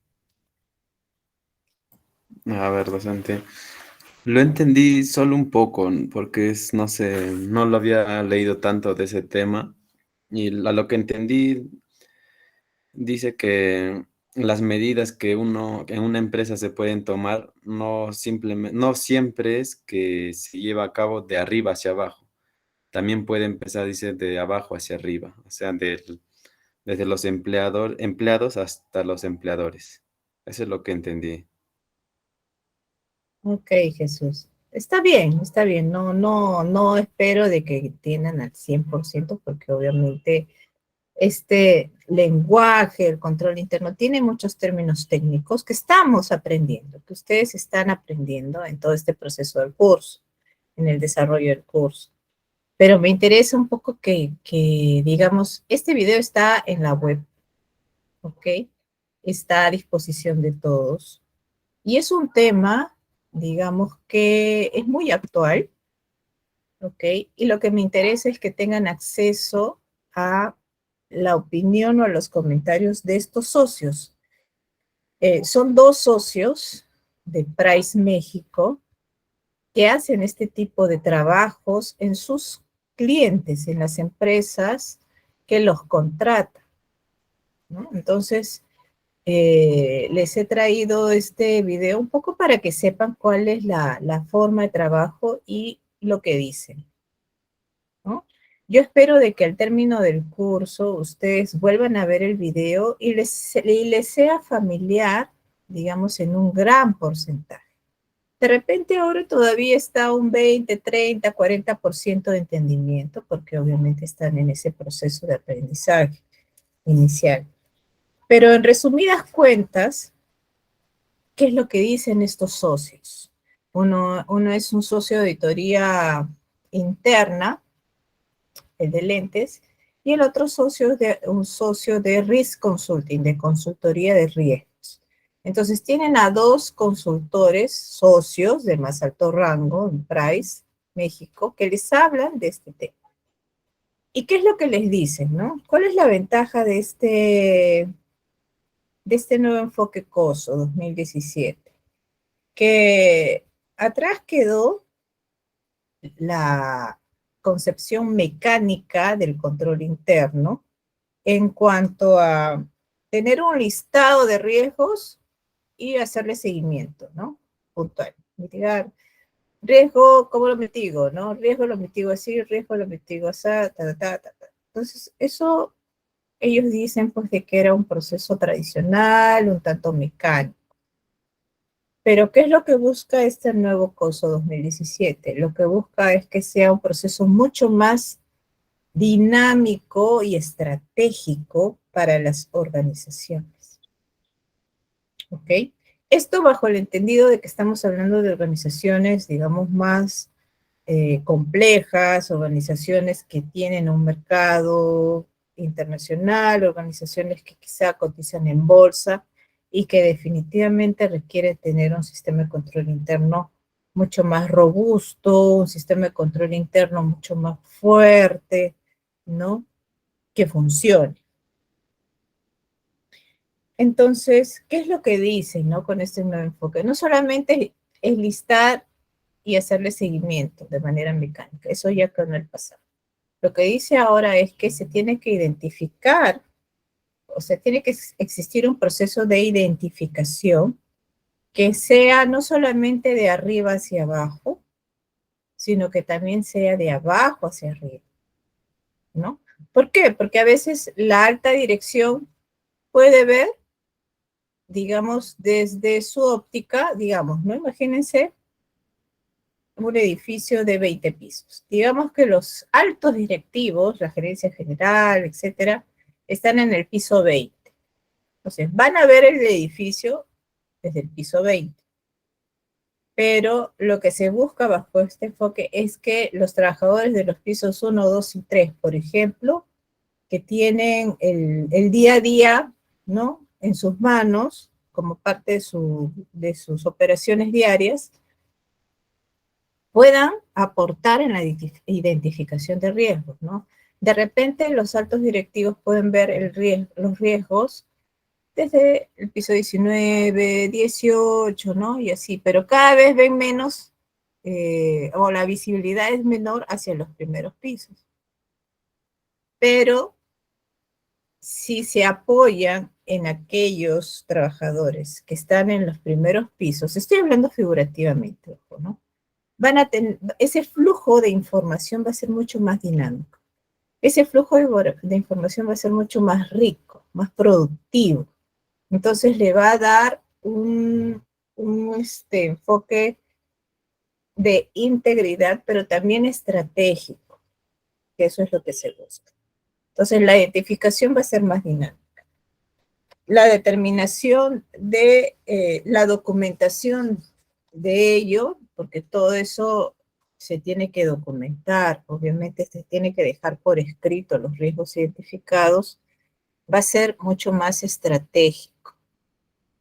A ver, docente. Lo entendí solo un poco, porque no sé, no lo había leído tanto de ese tema. Y a lo que entendí, dice que las medidas que uno en una empresa se pueden tomar no siempre es que se lleva a cabo de arriba hacia abajo. También puede empezar, dice, de abajo hacia arriba, o sea, desde los empleados hasta los empleadores. Eso es lo que entendí. Ok, Jesús. Está bien. No espero de que entiendan al 100% porque obviamente este lenguaje, el control interno, tiene muchos términos técnicos que estamos aprendiendo, que ustedes están aprendiendo en todo este proceso del curso, en el desarrollo del curso. Pero me interesa un poco digamos, este video está en la web, ¿ok? Está a disposición de todos. Y es un tema, digamos, que es muy actual, ¿ok? Y lo que me interesa es que tengan acceso a la opinión o a los comentarios de estos socios. Son 2 socios de Price México que hacen este tipo de trabajos en sus clientes, en las empresas que los contratan, ¿no? Entonces, les he traído este video un poco para que sepan cuál es la forma de trabajo y lo que dicen, ¿no? Yo espero de que al término del curso ustedes vuelvan a ver el video y les sea familiar, digamos, en un gran porcentaje. De repente ahora todavía está un 20, 30, 40% de entendimiento, porque obviamente están en ese proceso de aprendizaje inicial. Pero en resumidas cuentas, ¿qué es lo que dicen estos socios? Uno es un socio de auditoría interna, el de lentes, y el otro socio es un socio de Risk Consulting, de consultoría de riesgos. Entonces tienen a 2 consultores socios de más alto rango en Price, México, que les hablan de este tema. ¿Y qué es lo que les dicen, no? ¿Cuál es la ventaja de este nuevo enfoque COSO 2017? Que atrás quedó la concepción mecánica del control interno en cuanto a tener un listado de riesgos y hacerle seguimiento, ¿no? Puntual. Mitigar riesgo, ¿cómo lo mitigo? ¿No? Riesgo lo mitigo así, riesgo lo mitigo así, ta. Entonces, eso ellos dicen pues de que era un proceso tradicional, un tanto mecánico. Pero ¿qué es lo que busca este nuevo COSO 2017? Lo que busca es que sea un proceso mucho más dinámico y estratégico para las organizaciones. ¿Ok? Esto bajo el entendido de que estamos hablando de organizaciones, digamos, más complejas, organizaciones que tienen un mercado internacional, organizaciones que quizá cotizan en bolsa y que definitivamente requieren tener un sistema de control interno mucho más robusto, un sistema de control interno mucho más fuerte, ¿no? Que funcione. Entonces, ¿qué es lo que dicen, ¿no? Con este nuevo enfoque? No solamente es listar y hacerle seguimiento de manera mecánica, eso ya quedó en el pasado. Lo que dice ahora es que se tiene que identificar, o sea, tiene que existir un proceso de identificación que sea no solamente de arriba hacia abajo, sino que también sea de abajo hacia arriba, ¿no? ¿Por qué? Porque a veces la alta dirección puede ver, digamos, desde su óptica, digamos, ¿no? Imagínense un edificio de 20 pisos. Digamos que los altos directivos, la gerencia general, etcétera, están en el piso 20. Entonces, van a ver el edificio desde el piso 20. Pero lo que se busca bajo este enfoque es que los trabajadores de los pisos 1, 2 y 3, por ejemplo, que tienen el día a día, ¿no? En sus manos, como parte de sus operaciones diarias, puedan aportar en la identificación de riesgos, ¿no? De repente los altos directivos pueden ver los riesgos desde el piso 19, 18, ¿no? Y así, pero cada vez ven menos, o la visibilidad es menor hacia los primeros pisos. Pero si se apoyan en aquellos trabajadores que están en los primeros pisos, estoy hablando figurativamente, ¿no? Van a tener, ese flujo de información va a ser mucho más dinámico. Ese flujo de información va a ser mucho más rico, más productivo. Entonces le va a dar un enfoque de integridad, pero también estratégico, que eso es lo que se busca. Entonces la identificación va a ser más dinámica. La determinación de la documentación de ello, porque todo eso se tiene que documentar, obviamente se tiene que dejar por escrito los riesgos identificados, va a ser mucho más estratégico,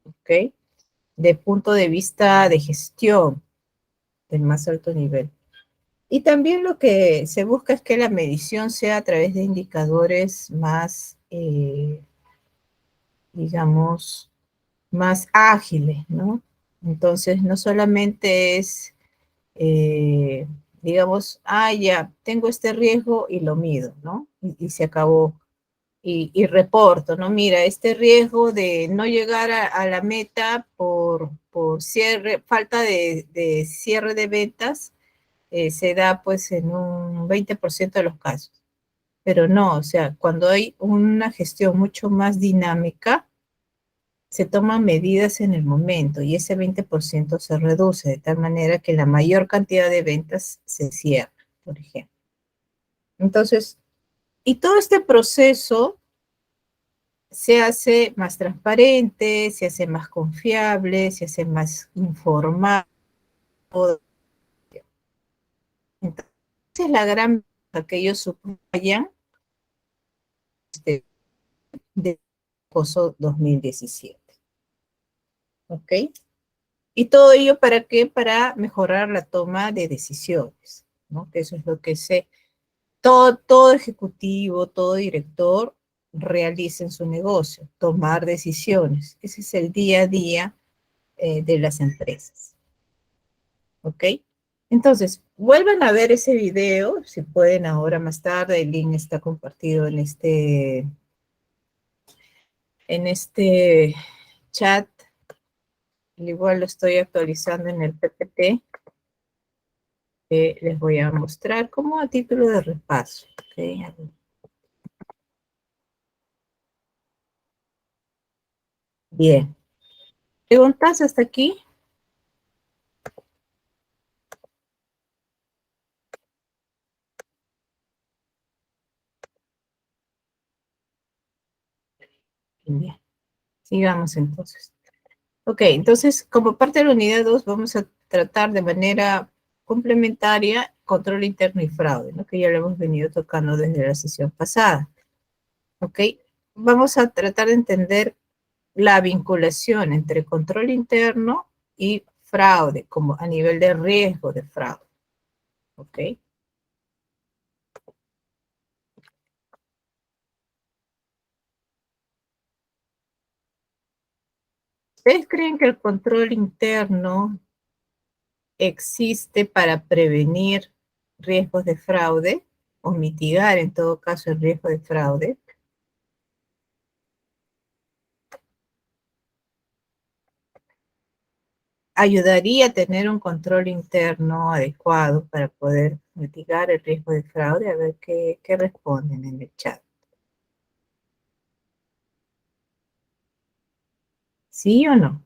¿ok? De punto de vista de gestión del más alto nivel. Y también lo que se busca es que la medición sea a través de indicadores más, digamos, más ágiles, ¿no? Entonces, no solamente es, digamos, ya, tengo este riesgo y lo mido, ¿no? Y se acabó. Y reporto, ¿no? Mira, este riesgo de no llegar a la meta por falta de cierre de ventas, se da pues en un 20% de los casos. Pero no, o sea, cuando hay una gestión mucho más dinámica, se toman medidas en el momento y ese 20% se reduce de tal manera que la mayor cantidad de ventas se cierra, por ejemplo. Entonces, y todo este proceso se hace más transparente, se hace más confiable, se hace más informado. Entonces, la gran que ellos subrayan de POSO 2017. ¿Ok? Y todo ello ¿para qué? Para mejorar la toma de decisiones, ¿no? Que eso es lo que todo ejecutivo, todo director realiza en su negocio, tomar decisiones. Ese es el día a día de las empresas. ¿Ok? Entonces, vuelvan a ver ese video, si pueden ahora más tarde, el link está compartido en este chat. Igual lo estoy actualizando en el PPT. Les voy a mostrar como a título de repaso. ¿Okay? Bien. ¿Preguntas hasta aquí? Bien. Sigamos entonces. Ok, entonces, como parte de la unidad 2, vamos a tratar de manera complementaria control interno y fraude, ¿no? Que ya lo hemos venido tocando desde la sesión pasada. ¿Ok? Vamos a tratar de entender la vinculación entre control interno y fraude, como a nivel de riesgo de fraude. ¿Ok? ¿Ustedes creen que el control interno existe para prevenir riesgos de fraude o mitigar en todo caso el riesgo de fraude? ¿Ayudaría a tener un control interno adecuado para poder mitigar el riesgo de fraude? A ver qué responden en el chat. ¿Sí o no?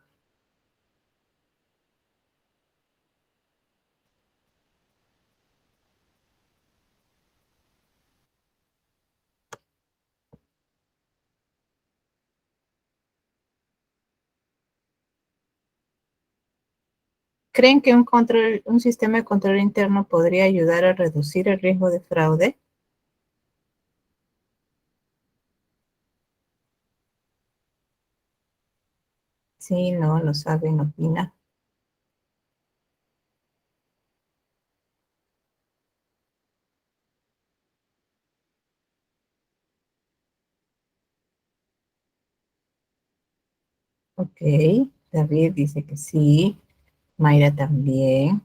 ¿Creen que un sistema de control interno podría ayudar a reducir el riesgo de fraude? Sí, no saben opinar. Ok, David dice que sí, Mayra también.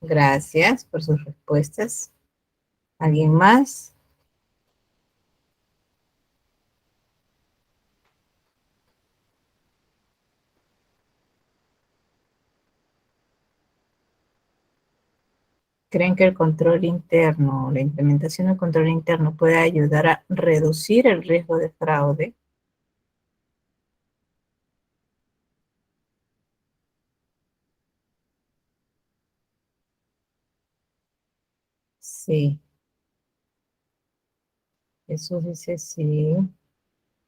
Gracias por sus respuestas. ¿Alguien más? ¿Creen que el control interno, la implementación del control interno puede ayudar a reducir el riesgo de fraude? Sí, Jesús dice sí,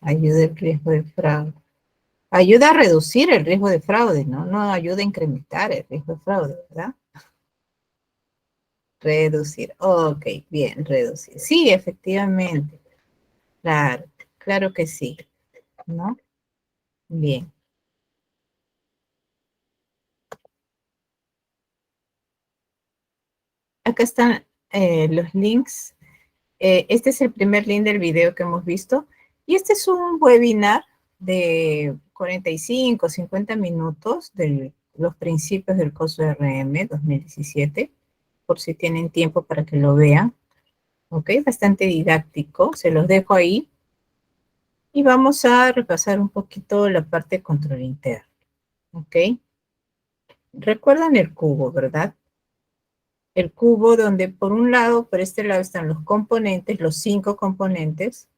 ayuda el riesgo de fraude. Ayuda a reducir el riesgo de fraude, ¿no? No ayuda a incrementar el riesgo de fraude, ¿verdad? Reducir, ok, bien, reducir. Sí, efectivamente, claro, claro que sí, ¿no? Bien. Acá están los links. Este es el primer link del video que hemos visto. Y este es un webinar de 45, 50 minutos de los principios del COSO RM 2017, por si tienen tiempo para que lo vean. Ok, bastante didáctico, se los dejo ahí. Y vamos a repasar un poquito la parte de control interno. Ok, recuerdan el cubo, ¿verdad? El cubo donde por un lado, por este lado están los componentes, los 5 componentes.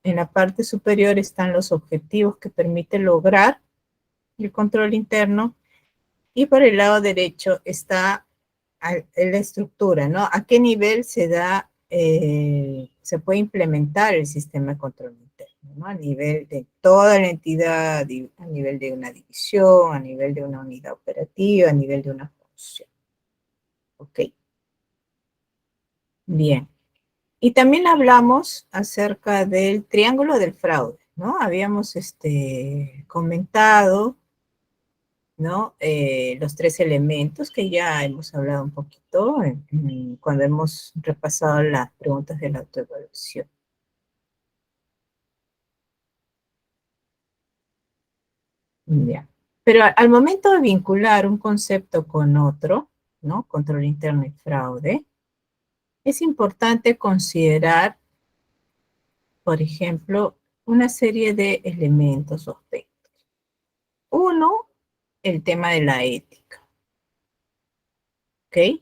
En la parte superior están los objetivos que permiten lograr el control interno. Y por el lado derecho está la estructura, ¿no? ¿A qué nivel se da, se puede implementar el sistema de control interno, ¿no? A nivel de toda la entidad, a nivel de una división, a nivel de una unidad operativa, a nivel de una función. ¿Ok? Bien. Y también hablamos acerca del triángulo del fraude, ¿no? Habíamos comentado, ¿no? Los 3 elementos que ya hemos hablado un poquito cuando hemos repasado las preguntas de la autoevaluación. Ya. Pero al momento de vincular un concepto con otro, ¿no? Control interno y fraude, es importante considerar, por ejemplo, una serie de elementos o aspectos. Uno, el tema de la ética. ¿Ok?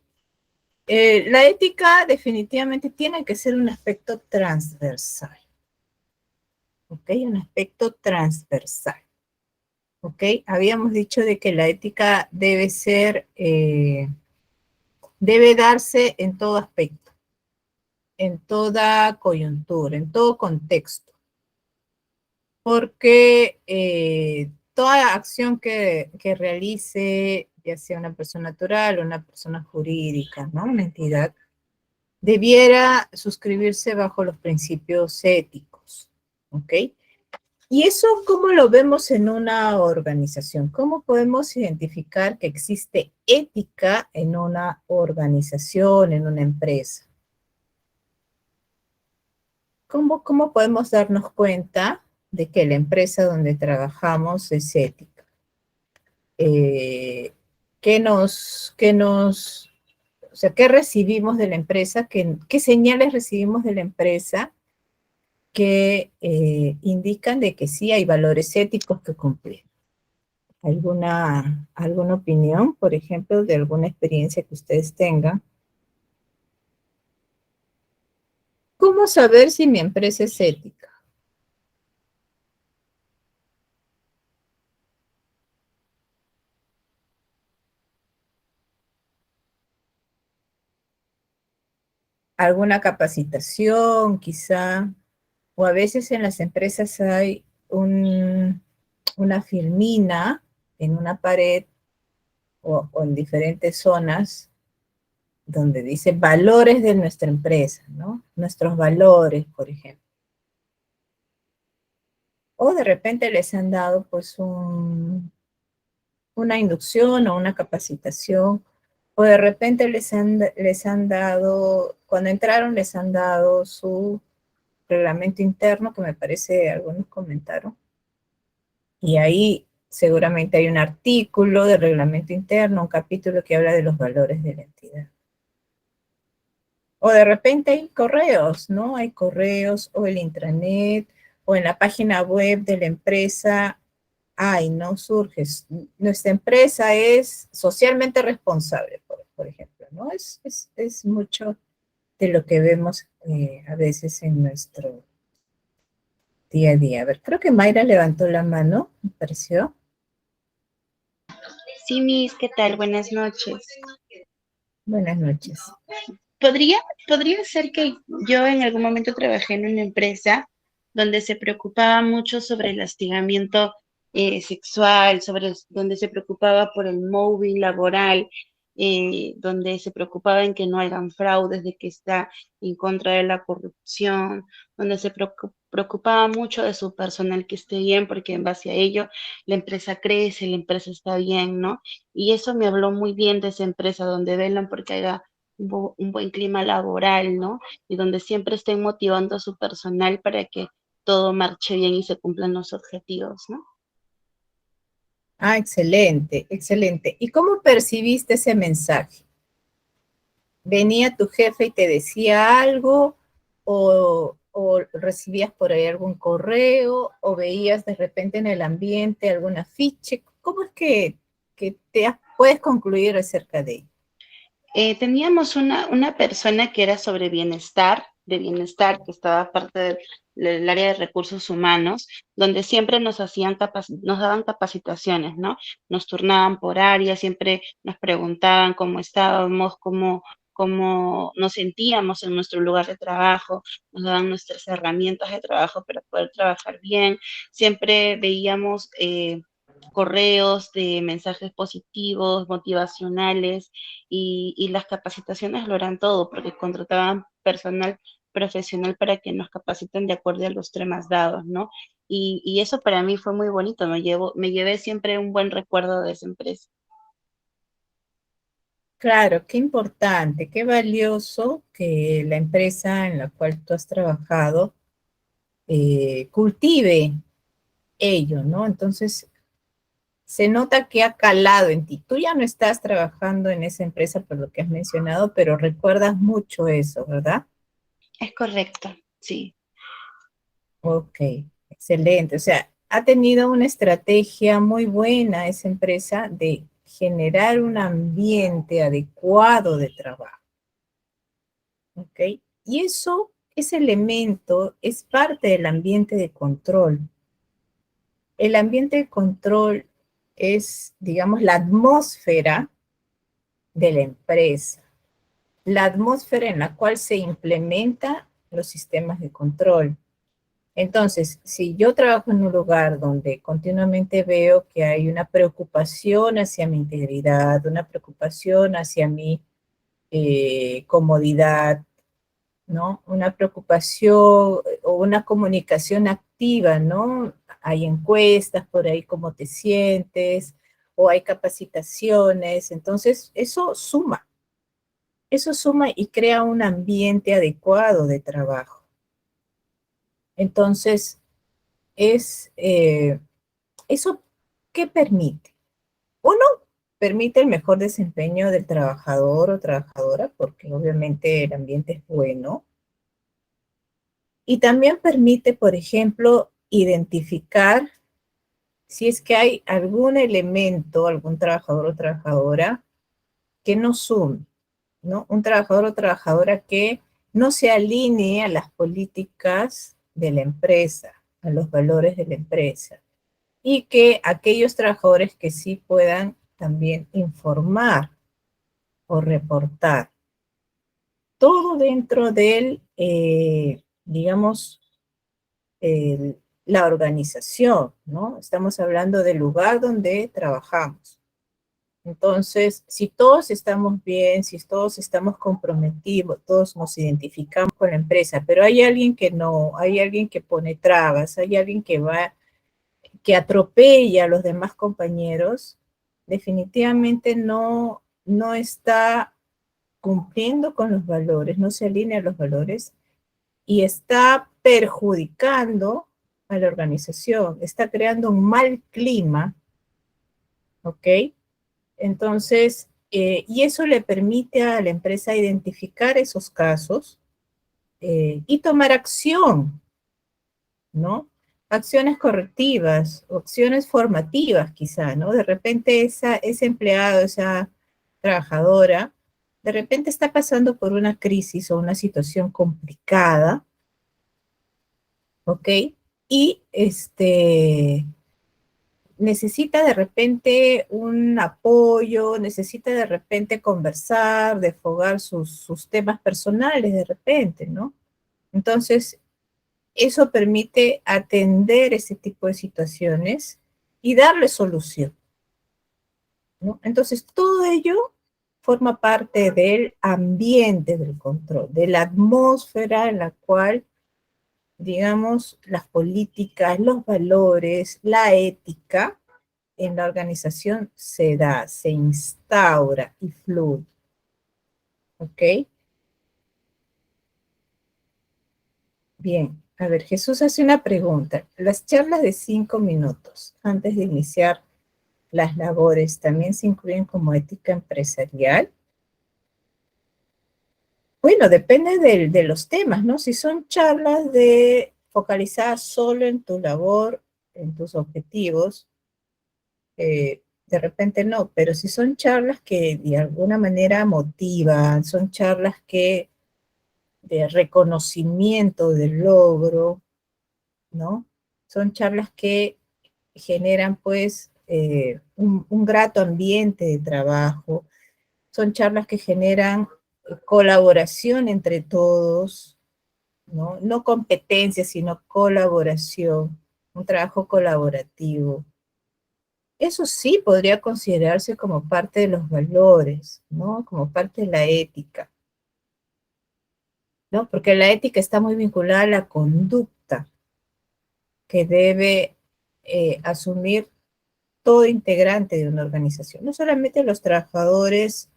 La ética definitivamente tiene que ser un aspecto transversal. ¿Ok? Un aspecto transversal. ¿Ok? Habíamos dicho de que la ética debe ser, debe darse en todo aspecto, en toda coyuntura, en todo contexto. Porque toda acción que realice, ya sea una persona natural o una persona jurídica, ¿no? Una entidad, debiera suscribirse bajo los principios éticos, ¿ok? ¿Y eso cómo lo vemos en una organización? ¿Cómo podemos identificar que existe ética en una organización, en una empresa? ¿Cómo podemos darnos cuenta de que la empresa donde trabajamos es ética? O sea, ¿qué recibimos de la empresa? ¿Qué señales recibimos de la empresa que indican de que sí hay valores éticos que cumplir? ¿Alguna opinión, por ejemplo, de alguna experiencia que ustedes tengan? ¿Cómo saber si mi empresa es ética? ¿Alguna capacitación, quizá? O a veces en las empresas hay una filmina en una pared o en diferentes zonas donde dice valores de nuestra empresa, ¿no? Nuestros valores, por ejemplo. O de repente les han dado pues una inducción o una capacitación, o de repente les han dado, cuando entraron les han dado su reglamento interno, que me parece algunos comentaron, y ahí seguramente hay un artículo de reglamento interno, un capítulo que habla de los valores de la entidad. O de repente hay correos, ¿no? Hay correos o el intranet o en la página web de la empresa. Ay, no surge. Nuestra empresa es socialmente responsable, por ejemplo, ¿no? Es mucho de lo que vemos a veces en nuestro día a día. A ver, creo que Mayra levantó la mano, me pareció. Sí, Miss, ¿qué tal? Buenas noches. Buenas noches. Podría ser que yo en algún momento trabajé en una empresa donde se preocupaba mucho sobre el hostigamiento sexual, donde se preocupaba por el móvil laboral, donde se preocupaba en que no hayan fraudes, de que está en contra de la corrupción, donde se preocupaba mucho de su personal que esté bien, porque en base a ello la empresa crece, la empresa está bien, ¿no? Y eso me habló muy bien de esa empresa, donde velan porque haya un buen clima laboral, ¿no? Y donde siempre estén motivando a su personal para que todo marche bien y se cumplan los objetivos, ¿no? Ah, excelente, excelente. ¿Y cómo percibiste ese mensaje? ¿Venía tu jefe y te decía algo? ¿O recibías por ahí algún correo? ¿O veías de repente en el ambiente algún afiche? ¿Cómo es que puedes concluir acerca de ello? Teníamos una persona que era sobre bienestar, que estaba parte del área de recursos humanos, donde siempre nos daban capacitaciones, ¿no? Nos turnaban por área, siempre nos preguntaban cómo estábamos, cómo nos sentíamos en nuestro lugar de trabajo, nos daban nuestras herramientas de trabajo para poder trabajar bien. Siempre veíamos correos de mensajes positivos, motivacionales, y las capacitaciones lo eran todo, porque contrataban personal profesional para que nos capaciten de acuerdo a los temas dados, ¿no? Y eso para mí fue muy bonito, me llevé siempre un buen recuerdo de esa empresa. Claro, qué importante, qué valioso que la empresa en la cual tú has trabajado cultive ello, ¿no? Entonces, se nota que ha calado en ti. Tú ya no estás trabajando en esa empresa por lo que has mencionado, pero recuerdas mucho eso, ¿verdad? Es correcto, sí. Ok, excelente. O sea, ha tenido una estrategia muy buena esa empresa de generar un ambiente adecuado de trabajo. ¿Ok? Y eso, ese elemento es parte del ambiente de control. El ambiente de control es, digamos, la atmósfera de la empresa, la atmósfera en la cual se implementan los sistemas de control. Entonces, si yo trabajo en un lugar donde continuamente veo que hay una preocupación hacia mi integridad, una preocupación hacia mi comodidad, ¿no? Una preocupación o una comunicación activa, ¿no? Hay encuestas por ahí, cómo te sientes, o hay capacitaciones, entonces eso suma y crea un ambiente adecuado de trabajo. Entonces, ¿eso qué permite? Uno, permite el mejor desempeño del trabajador o trabajadora, porque obviamente el ambiente es bueno. Y también permite, por ejemplo, identificar si es que hay algún elemento, algún trabajador o trabajadora que no sume, ¿no? Un trabajador o trabajadora que no se alinee a las políticas de la empresa, a los valores de la empresa. Y que aquellos trabajadores que sí puedan también informar o reportar. Todo dentro del, digamos, la organización, ¿no? Estamos hablando del lugar donde trabajamos. Entonces, si todos estamos bien, si todos estamos comprometidos, todos nos identificamos con la empresa, pero hay alguien que no, hay alguien que pone trabas, hay alguien que atropella a los demás compañeros, definitivamente no está cumpliendo con los valores, no se alinea a los valores y está perjudicando a la organización, está creando un mal clima, ¿ok? Entonces, y eso le permite a la empresa identificar esos casos y tomar acción, ¿no? Acciones correctivas, acciones formativas quizá, ¿no? De repente ese empleado, esa trabajadora, de repente está pasando por una crisis o una situación complicada, ¿ok? Y necesita de repente un apoyo, necesita de repente conversar, desfogar sus temas personales de repente, ¿no? Entonces, eso permite atender ese tipo de situaciones y darle solución, ¿no? Entonces, todo ello forma parte del ambiente del control, de la atmósfera en la cual, digamos, las políticas, los valores, la ética en la organización se da, se instaura y fluye, ¿ok? Bien, a ver, Jesús hace una pregunta. Las charlas de 5 minutos antes de iniciar las labores también se incluyen como ética empresarial. Bueno, depende de los temas, ¿no? Si son charlas focalizadas solo en tu labor, en tus objetivos, de repente no, pero si son charlas que de alguna manera motivan, son charlas que de reconocimiento del logro, ¿no? Son charlas que generan pues un grato ambiente de trabajo, son charlas que generan colaboración entre todos, ¿no? No competencia, sino colaboración, un trabajo colaborativo. Eso sí podría considerarse como parte de los valores, ¿no? Como parte de la ética, ¿no? Porque la ética está muy vinculada a la conducta que debe asumir todo integrante de una organización, no solamente los trabajadores,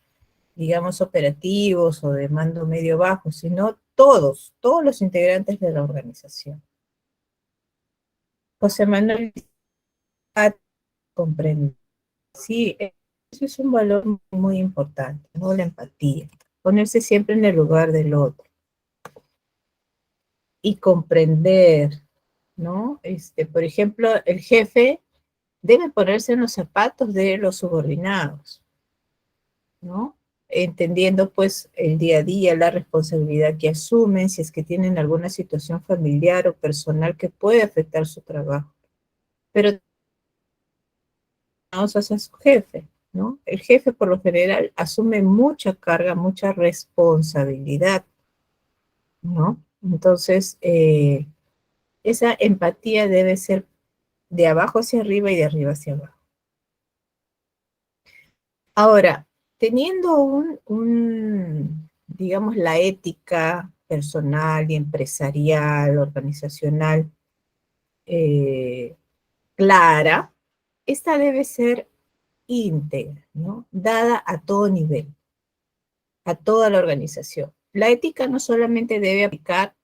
digamos, operativos o de mando medio bajo, sino todos los integrantes de la organización. José Manuel comprende. Sí, eso es un valor muy importante, ¿no? La empatía, ponerse siempre en el lugar del otro y comprender, ¿no? Por ejemplo, el jefe debe ponerse en los zapatos de los subordinados, ¿no? Entendiendo pues el día a día, la responsabilidad que asumen, si es que tienen alguna situación familiar o personal que puede afectar su trabajo. Pero no hacia su jefe, ¿no? El jefe por lo general asume mucha carga, mucha responsabilidad, ¿no? Entonces, esa empatía debe ser de abajo hacia arriba y de arriba hacia abajo. Ahora, teniendo digamos, la ética personal y empresarial, organizacional, clara, esta debe ser íntegra, ¿no? Dada a todo nivel, a toda la organización. La ética no solamente debe aplicar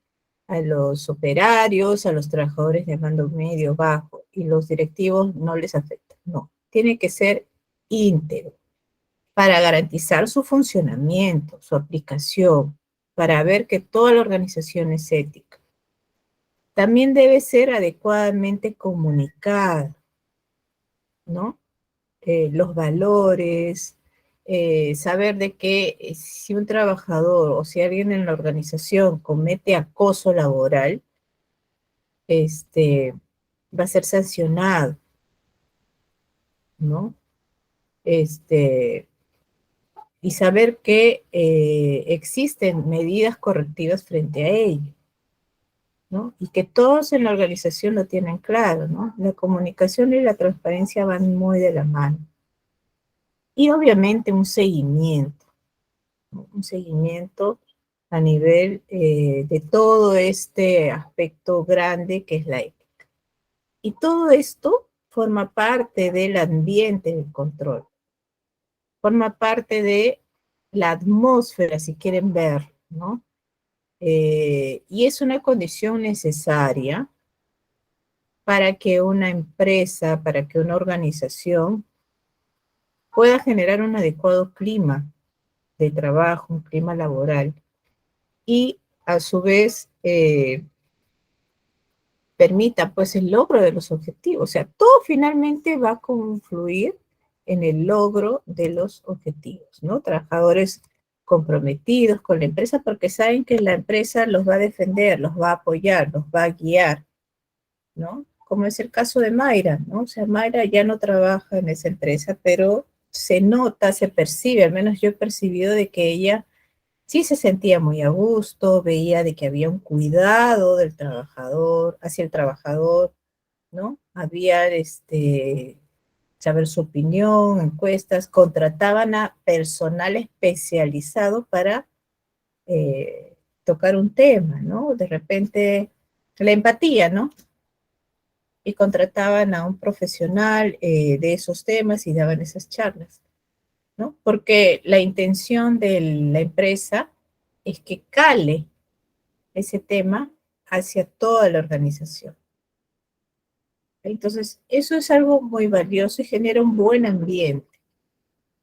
a los operarios, a los trabajadores de mando medio, bajo, y los directivos no les afecta. No, tiene que ser íntegro para garantizar su funcionamiento, su aplicación, para ver que toda la organización es ética. También debe ser adecuadamente comunicada, ¿no? Los valores, saber de que si un trabajador o si alguien en la organización comete acoso laboral, va a ser sancionado, ¿no? Y saber que existen medidas correctivas frente a ello, ¿no? Y que todos en la organización lo tienen claro, ¿no? La comunicación y la transparencia van muy de la mano. Y obviamente un seguimiento, ¿no? Un seguimiento a nivel de todo este aspecto grande que es la ética. Y todo esto forma parte del ambiente del control, forma parte de la atmósfera, si quieren ver, ¿no? Y es una condición necesaria para que una empresa, para que una organización pueda generar un adecuado clima de trabajo, un clima laboral, y a su vez permita pues el logro de los objetivos. O sea, todo finalmente va a confluir en el logro de los objetivos, ¿no? Trabajadores comprometidos con la empresa porque saben que la empresa los va a defender, los va a apoyar, los va a guiar, ¿no? Como es el caso de Mayra, ¿no? O sea, Mayra ya no trabaja en esa empresa, pero se nota, se percibe, al menos yo he percibido de que ella sí se sentía muy a gusto, veía de que había un cuidado del trabajador, hacia el trabajador, ¿no? Había, saber su opinión, encuestas, contrataban a personal especializado para tocar un tema, ¿no? De repente, la empatía, ¿no? Y contrataban a un profesional de esos temas y daban esas charlas, ¿no? Porque la intención de la empresa es que cale ese tema hacia toda la organización. Entonces, eso es algo muy valioso y genera un buen ambiente.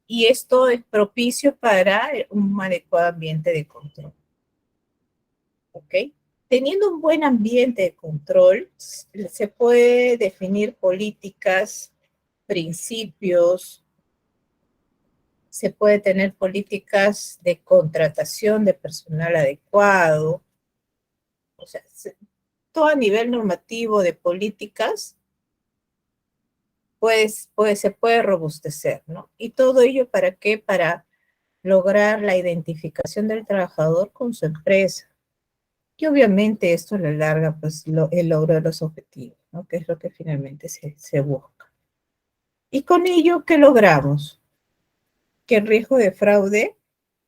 Y esto es propicio para un adecuado ambiente de control. ¿Ok? Teniendo un buen ambiente de control, se puede definir políticas, principios, se puede tener políticas de contratación de personal adecuado, o sea, todo a nivel normativo de políticas, pues se puede robustecer, ¿no? Y todo ello ¿para qué? Para lograr la identificación del trabajador con su empresa. Y obviamente esto a la larga, pues el logro de los objetivos, ¿no? Que es lo que finalmente se busca. Y con ello, ¿qué logramos? Que el riesgo de fraude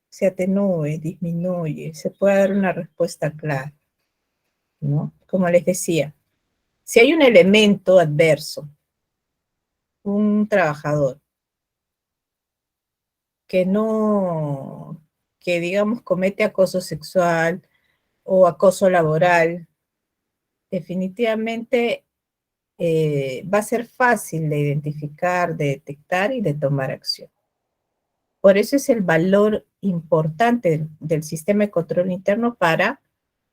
se atenúe, disminuye, se pueda dar una respuesta clara, ¿no? Como les decía, si hay un elemento adverso, un trabajador que no, que digamos comete acoso sexual o acoso laboral, definitivamente va a ser fácil de identificar, de detectar y de tomar acción. Por eso es el valor importante del sistema de control interno para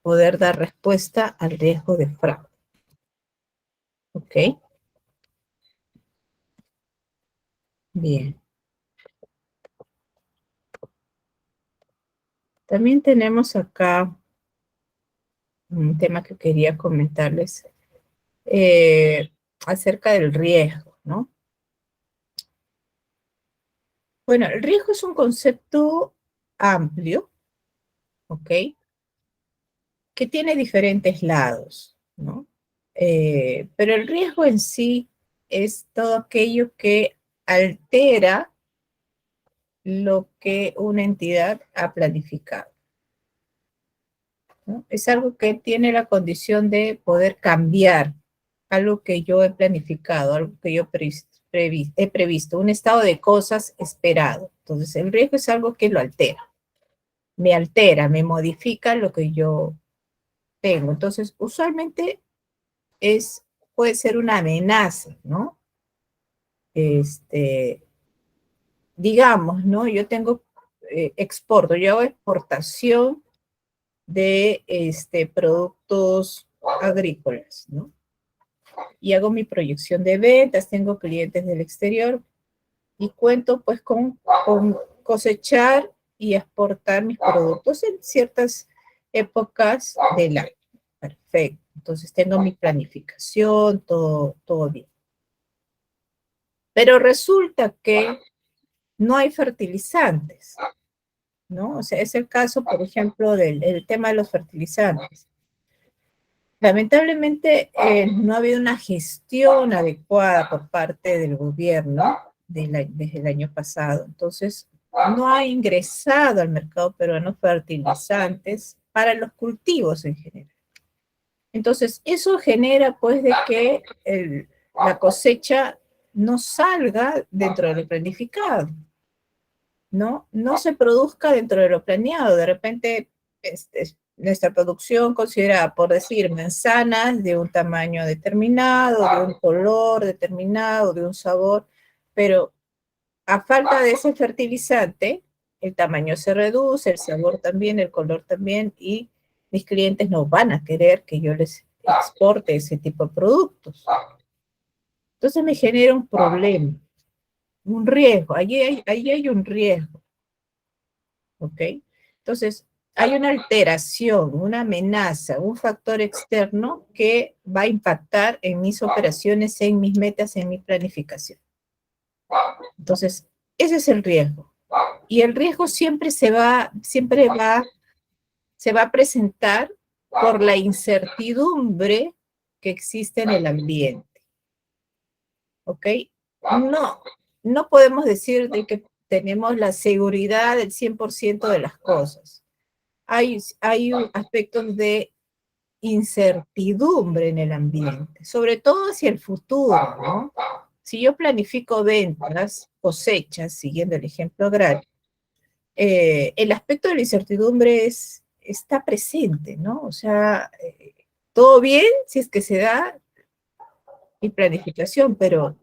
poder dar respuesta al riesgo de fraude. ¿Ok? Bien. También tenemos acá un tema que quería comentarles acerca del riesgo, ¿no? Bueno, el riesgo es un concepto amplio, ¿ok? Que tiene diferentes lados, ¿no? Pero el riesgo en sí es todo aquello que altera lo que una entidad ha planificado. ¿no? Es algo que tiene la condición de poder cambiar, algo que yo he planificado, algo que yo he previsto, un estado de cosas esperado. Entonces, el riesgo es algo que lo altera, me modifica lo que yo tengo. Entonces, usualmente puede ser una amenaza, ¿no? Digamos, ¿no? Yo exporto, yo hago exportación de productos agrícolas, ¿no? Y hago mi proyección de ventas, tengo clientes del exterior y cuento pues con cosechar y exportar mis productos en ciertas épocas del año. Perfecto. Entonces tengo mi planificación, todo bien. Pero resulta que no hay fertilizantes, ¿no? O sea, es el caso, por ejemplo, del tema de los fertilizantes. Lamentablemente, no ha habido una gestión adecuada por parte del gobierno desde el año pasado. Entonces, no ha ingresado al mercado peruano fertilizantes para los cultivos en general. Entonces, eso genera, pues, de que la cosecha no salga dentro de lo planificado, ¿no? No se produzca dentro de lo planeado. De repente, nuestra producción considera, por decir, manzanas de un tamaño determinado, de un color determinado, de un sabor, pero a falta de ese fertilizante, el tamaño se reduce, el sabor también, el color también, y mis clientes no van a querer que yo les exporte ese tipo de productos. Entonces me genera un problema, un riesgo, ahí hay un riesgo. ¿Ok? Entonces, hay una alteración, una amenaza, un factor externo que va a impactar en mis operaciones, en mis metas, en mi planificación. Entonces, ese es el riesgo. Y el riesgo siempre se va a presentar por la incertidumbre que existe en el ambiente. ¿Ok? No podemos decir de que tenemos la seguridad del 100% de las cosas. Hay aspectos de incertidumbre en el ambiente, sobre todo hacia el futuro, ¿no? Si yo planifico ventas, cosechas, siguiendo el ejemplo agrario, el aspecto de la incertidumbre está presente, ¿no? O sea, todo bien si es que se da mi planificación, pero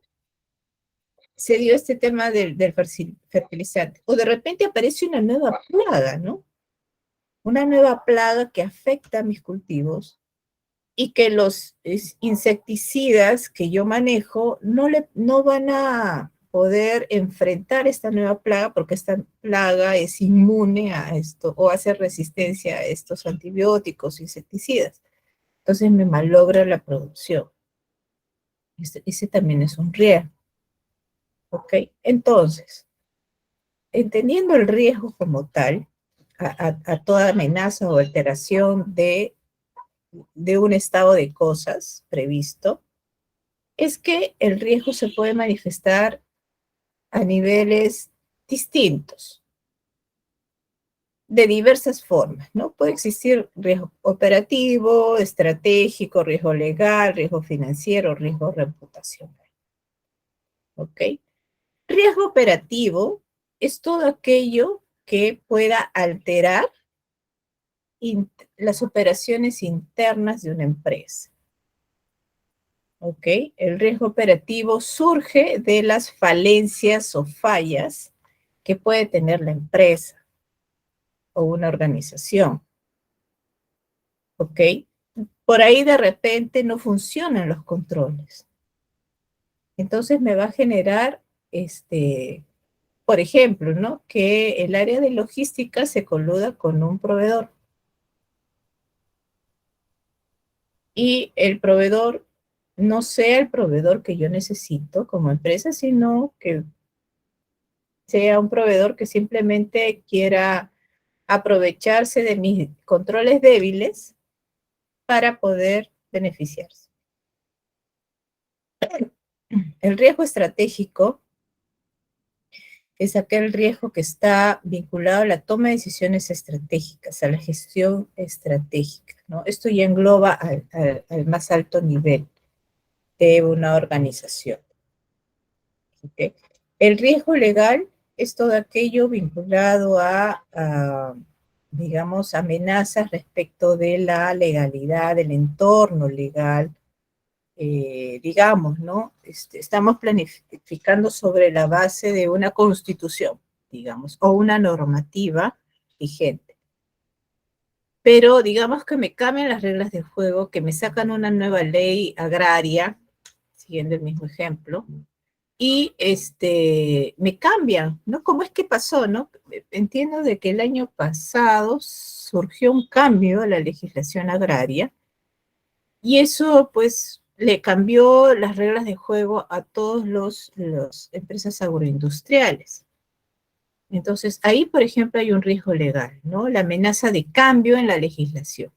se dio este tema del fertilizante. O de repente aparece una nueva plaga, ¿no? Una nueva plaga que afecta a mis cultivos y que los insecticidas que yo manejo no van a poder enfrentar esta nueva plaga porque esta plaga es inmune a esto o hace resistencia a estos antibióticos, insecticidas. Entonces me malogra la producción. Ese también es un riesgo. ¿Ok? Entonces, entendiendo el riesgo como tal, a toda amenaza o alteración de un estado de cosas previsto, es que el riesgo se puede manifestar a niveles distintos, de diversas formas, ¿no? Puede existir riesgo operativo, estratégico, riesgo legal, riesgo financiero, riesgo reputacional. ¿Ok? Riesgo operativo es todo aquello que pueda alterar las operaciones internas de una empresa. ¿Ok? El riesgo operativo surge de las falencias o fallas que puede tener la empresa o una organización. ¿Ok? Por ahí de repente no funcionan los controles. Entonces me va a generar, por ejemplo, ¿no? Que el área de logística se coluda con un proveedor. Y el proveedor no sea el proveedor que yo necesito como empresa, sino que sea un proveedor que simplemente quiera aprovecharse de mis controles débiles para poder beneficiarse. El riesgo estratégico es aquel riesgo que está vinculado a la toma de decisiones estratégicas, a la gestión estratégica, ¿no? Esto ya engloba al más alto nivel de una organización. ¿Okay? El riesgo legal es todo aquello vinculado digamos, amenazas respecto de la legalidad, del entorno legal, digamos, ¿no? Estamos planificando sobre la base de una constitución, digamos, o una normativa vigente. Pero digamos que me cambian las reglas de juego, que me sacan una nueva ley agraria, siguiendo el mismo ejemplo, y me cambian, ¿no? ¿Cómo es que pasó, no? Entiendo de que el año pasado surgió un cambio a la legislación agraria, y eso, pues, le cambió las reglas de juego a todas las empresas agroindustriales. Entonces, ahí, por ejemplo, hay un riesgo legal, ¿no? La amenaza de cambio en la legislación.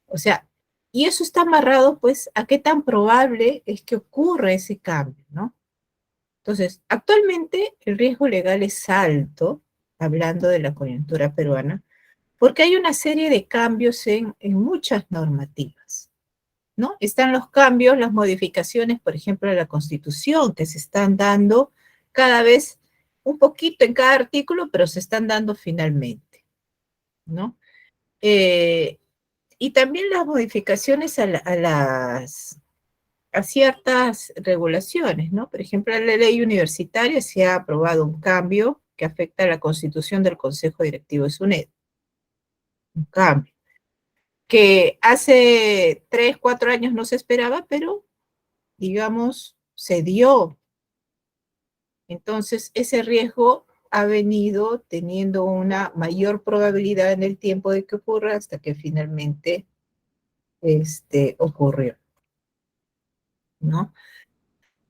O sea, y eso está amarrado, pues, a qué tan probable es que ocurra ese cambio, ¿no? Entonces, actualmente el riesgo legal es alto, hablando de la coyuntura peruana, porque hay una serie de cambios en muchas normativas, ¿no? Están los cambios, las modificaciones, por ejemplo, de la Constitución, que se están dando cada vez un poquito en cada artículo, pero se están dando finalmente, ¿no? Y también las modificaciones a ciertas regulaciones, ¿no? Por ejemplo, en la ley universitaria se ha aprobado un cambio que afecta a la constitución del Consejo Directivo de SUNED. Un cambio que hace 3, 4 años no se esperaba, pero, digamos, se dio. Entonces, ese riesgo ha venido teniendo una mayor probabilidad en el tiempo de que ocurra hasta que finalmente ocurrió, ¿no?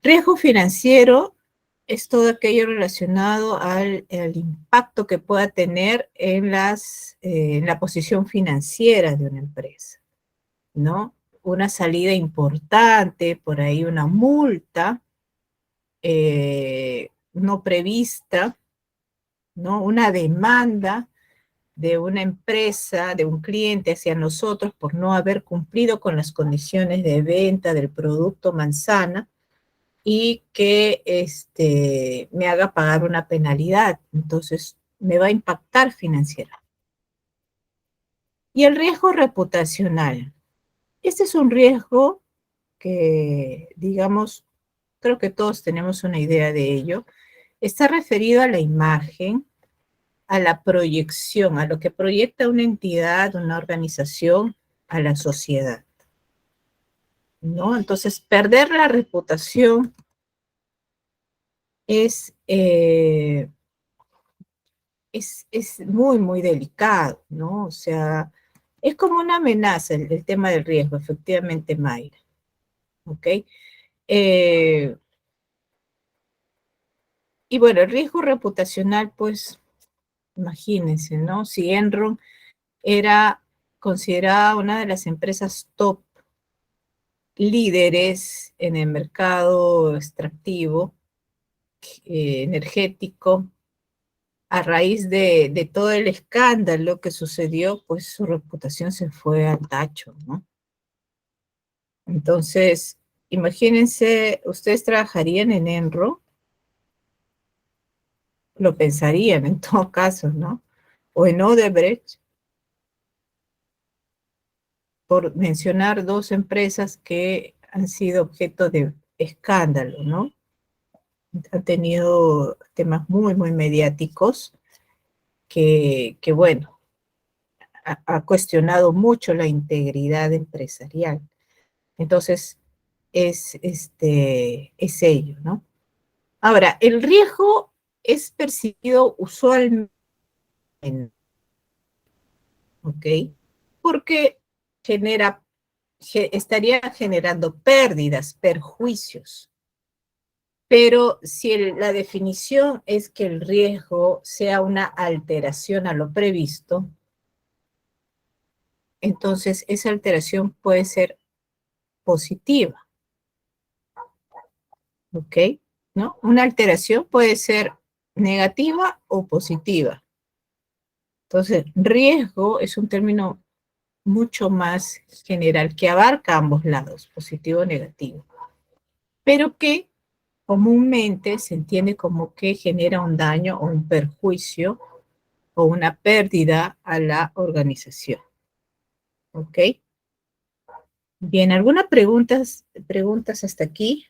Riesgo financiero es todo aquello relacionado al impacto que pueda tener en la posición financiera de una empresa, ¿no? Una salida importante, por ahí una multa no prevista, ¿no? Una demanda de una empresa, de un cliente hacia nosotros por no haber cumplido con las condiciones de venta del producto manzana, y que me haga pagar una penalidad. Entonces, me va a impactar financieramente. Y el riesgo reputacional. Este es un riesgo que, digamos, creo que todos tenemos una idea de ello. Está referido a la imagen, a la proyección, a lo que proyecta una entidad, una organización, a la sociedad, ¿no? Entonces, perder la reputación es muy, muy delicado, ¿no? O sea, es como una amenaza el tema del riesgo, efectivamente, Mayra. ¿Ok? Y bueno, el riesgo reputacional, pues, imagínense, ¿no? Si Enron era considerada una de las empresas top líderes en el mercado extractivo, energético, a raíz de todo el escándalo que sucedió, pues su reputación se fue al tacho, ¿no? Entonces, imagínense, ustedes trabajarían en Enro, lo pensarían en todo caso, ¿no? O en Odebrecht, por mencionar dos empresas que han sido objeto de escándalo, ¿no? Han tenido temas muy, muy mediáticos que bueno, ha cuestionado mucho la integridad empresarial. Entonces, es ello, ¿no? Ahora, el riesgo es percibido usualmente, ¿ok? Porque estaría generando pérdidas, perjuicios. Pero si la definición es que el riesgo sea una alteración a lo previsto, entonces esa alteración puede ser positiva, ¿ok? ¿No? Una alteración puede ser negativa o positiva. Entonces, riesgo es un término mucho más general que abarca ambos lados, positivo o negativo, pero que comúnmente se entiende como que genera un daño o un perjuicio o una pérdida a la organización. ¿Ok? Bien, ¿algunas preguntas hasta aquí?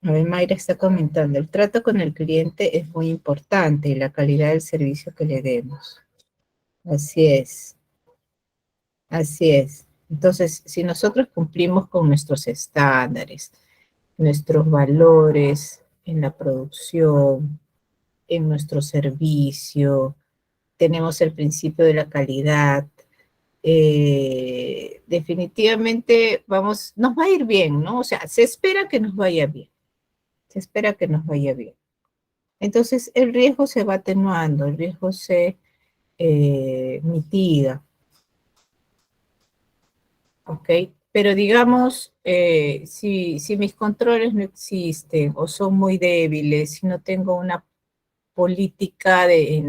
A ver, Mayra está comentando, el trato con el cliente es muy importante y la calidad del servicio que le demos. Así es. Así es. Entonces, si nosotros cumplimos con nuestros estándares, nuestros valores en la producción, en nuestro servicio, tenemos el principio de la calidad, definitivamente nos va a ir bien, ¿no? O sea, se espera que nos vaya bien, se espera que nos vaya bien. Entonces, el riesgo se va atenuando, el riesgo se mitiga, ¿ok? Pero digamos, si mis controles no existen o son muy débiles, si no tengo una política de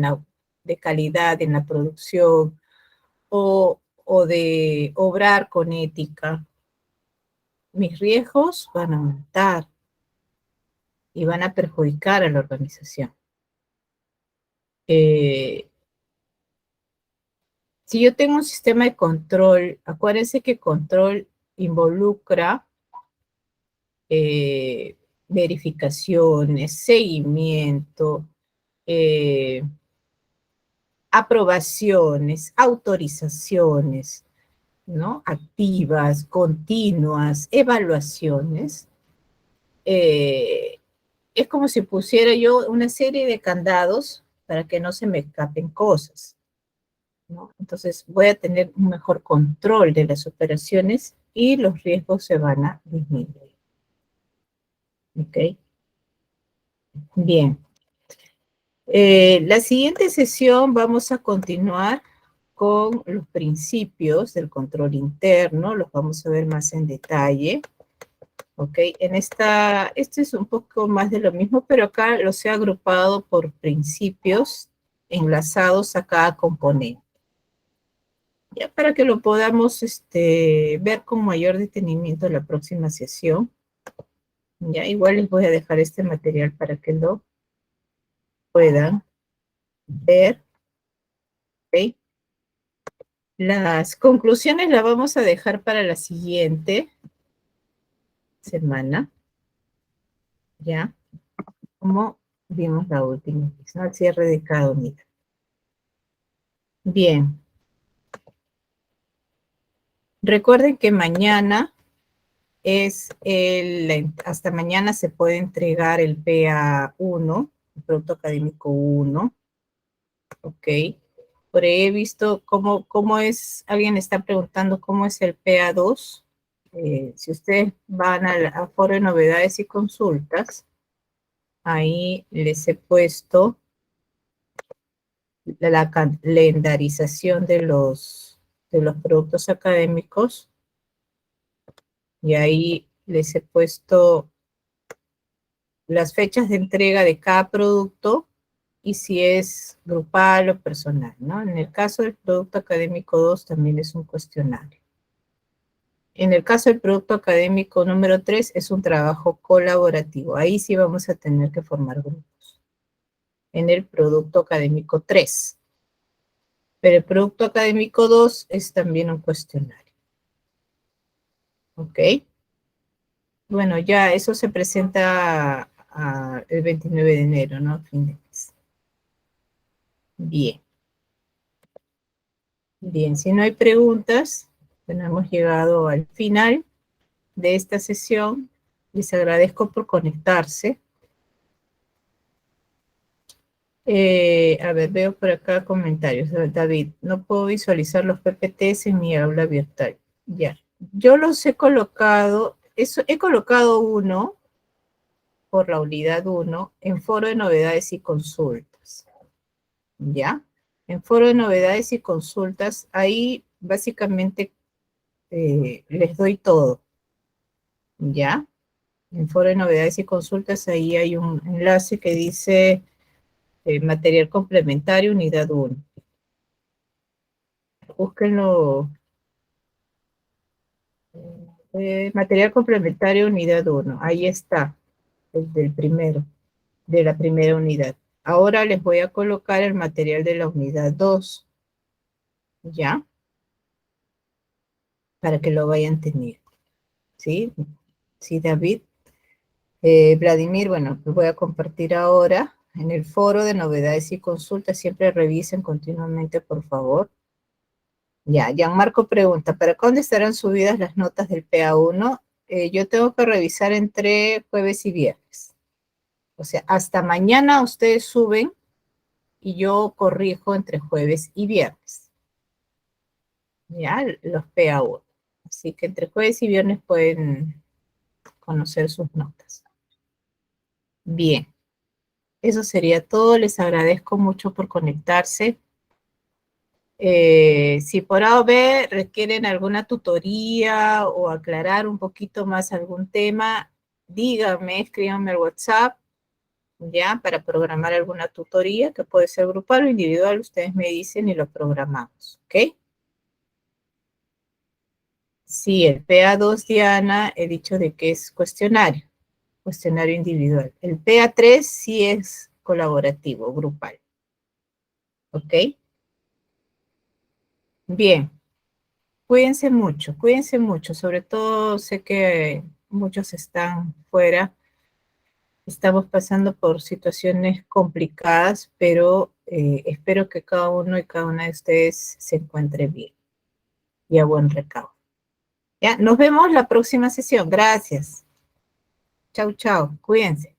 calidad en la producción o de obrar con ética, mis riesgos van a aumentar y van a perjudicar a la organización. Si yo tengo un sistema de control, acuérdense que control involucra verificaciones, seguimiento, aprobaciones, autorizaciones, ¿no? Activas, continuas, evaluaciones. Es como si pusiera yo una serie de candados para que no se me escapen cosas, ¿no? Entonces voy a tener un mejor control de las operaciones y los riesgos se van a disminuir. ¿Ok? Bien. La siguiente sesión vamos a continuar con los principios del control interno, los vamos a ver más en detalle. ¿Ok? Este es un poco más de lo mismo, pero acá los he agrupado por principios enlazados a cada componente. Ya para que lo podamos ver con mayor detenimiento en la próxima sesión. Ya igual les voy a dejar este material para que lo puedan ver. ¿Ok? Las conclusiones las vamos a dejar para la siguiente semana. ¿Ya? Como vimos la última vez, ¿no? El cierre de cada unidad. Bien. Recuerden que mañana hasta mañana se puede entregar el PA1, el Producto Académico 1. Ok. Por ahí he visto cómo es, alguien está preguntando cómo es el PA2. Si ustedes van a foro de novedades y consultas, ahí les he puesto la calendarización de los productos académicos y ahí les he puesto las fechas de entrega de cada producto y si es grupal o personal, ¿no? En el caso del producto académico 2 también es un cuestionario. En el caso del producto académico número 3 es un trabajo colaborativo. Ahí sí vamos a tener que formar grupos. En el producto académico 3. Pero el producto académico 2 es también un cuestionario. ¿Ok? Bueno, ya eso se presenta el 29 de enero, ¿no? Fin de mes. Bien. Bien, si no hay preguntas, bueno, hemos llegado al final de esta sesión. Les agradezco por conectarse. A ver, veo por acá comentarios. David, no puedo visualizar los PPTs en mi aula virtual. Ya. Yo los he colocado, he colocado uno por la unidad 1 en foro de novedades y consultas. ¿Ya? En foro de novedades y consultas, ahí básicamente les doy todo, ¿ya? En foro de novedades y consultas, ahí hay un enlace que dice material complementario, unidad 1. Búsquenlo. Material complementario, unidad 1. Ahí está, el primero, de la primera unidad. Ahora les voy a colocar el material de la unidad 2. ¿Ya? Para que lo vayan teniendo. ¿Sí? Sí, David. Vladimir, bueno, lo voy a compartir ahora en el foro de novedades y consultas. Siempre revisen continuamente, por favor. Ya, Gianmarco pregunta, ¿para cuándo estarán subidas las notas del PA1? Yo tengo que revisar entre jueves y viernes. O sea, hasta mañana ustedes suben y yo corrijo entre jueves y viernes. Ya, los PA1. Así que entre jueves y viernes pueden conocer sus notas. Bien. Eso sería todo. Les agradezco mucho por conectarse. Si por A o B requieren alguna tutoría o aclarar un poquito más algún tema, díganme, escríbanme al WhatsApp, ya, para programar alguna tutoría, que puede ser grupal o individual, ustedes me dicen y lo programamos, ¿ok? Sí, el PA2, Diana, he dicho de que es cuestionario individual. El PA3 sí es colaborativo, grupal, ¿ok? Bien. Cuídense mucho, sobre todo sé que muchos están fuera, estamos pasando por situaciones complicadas, pero espero que cada uno y cada una de ustedes se encuentre bien y a buen recaudo. Ya, nos vemos la próxima sesión, gracias. Chau, chau, cuídense.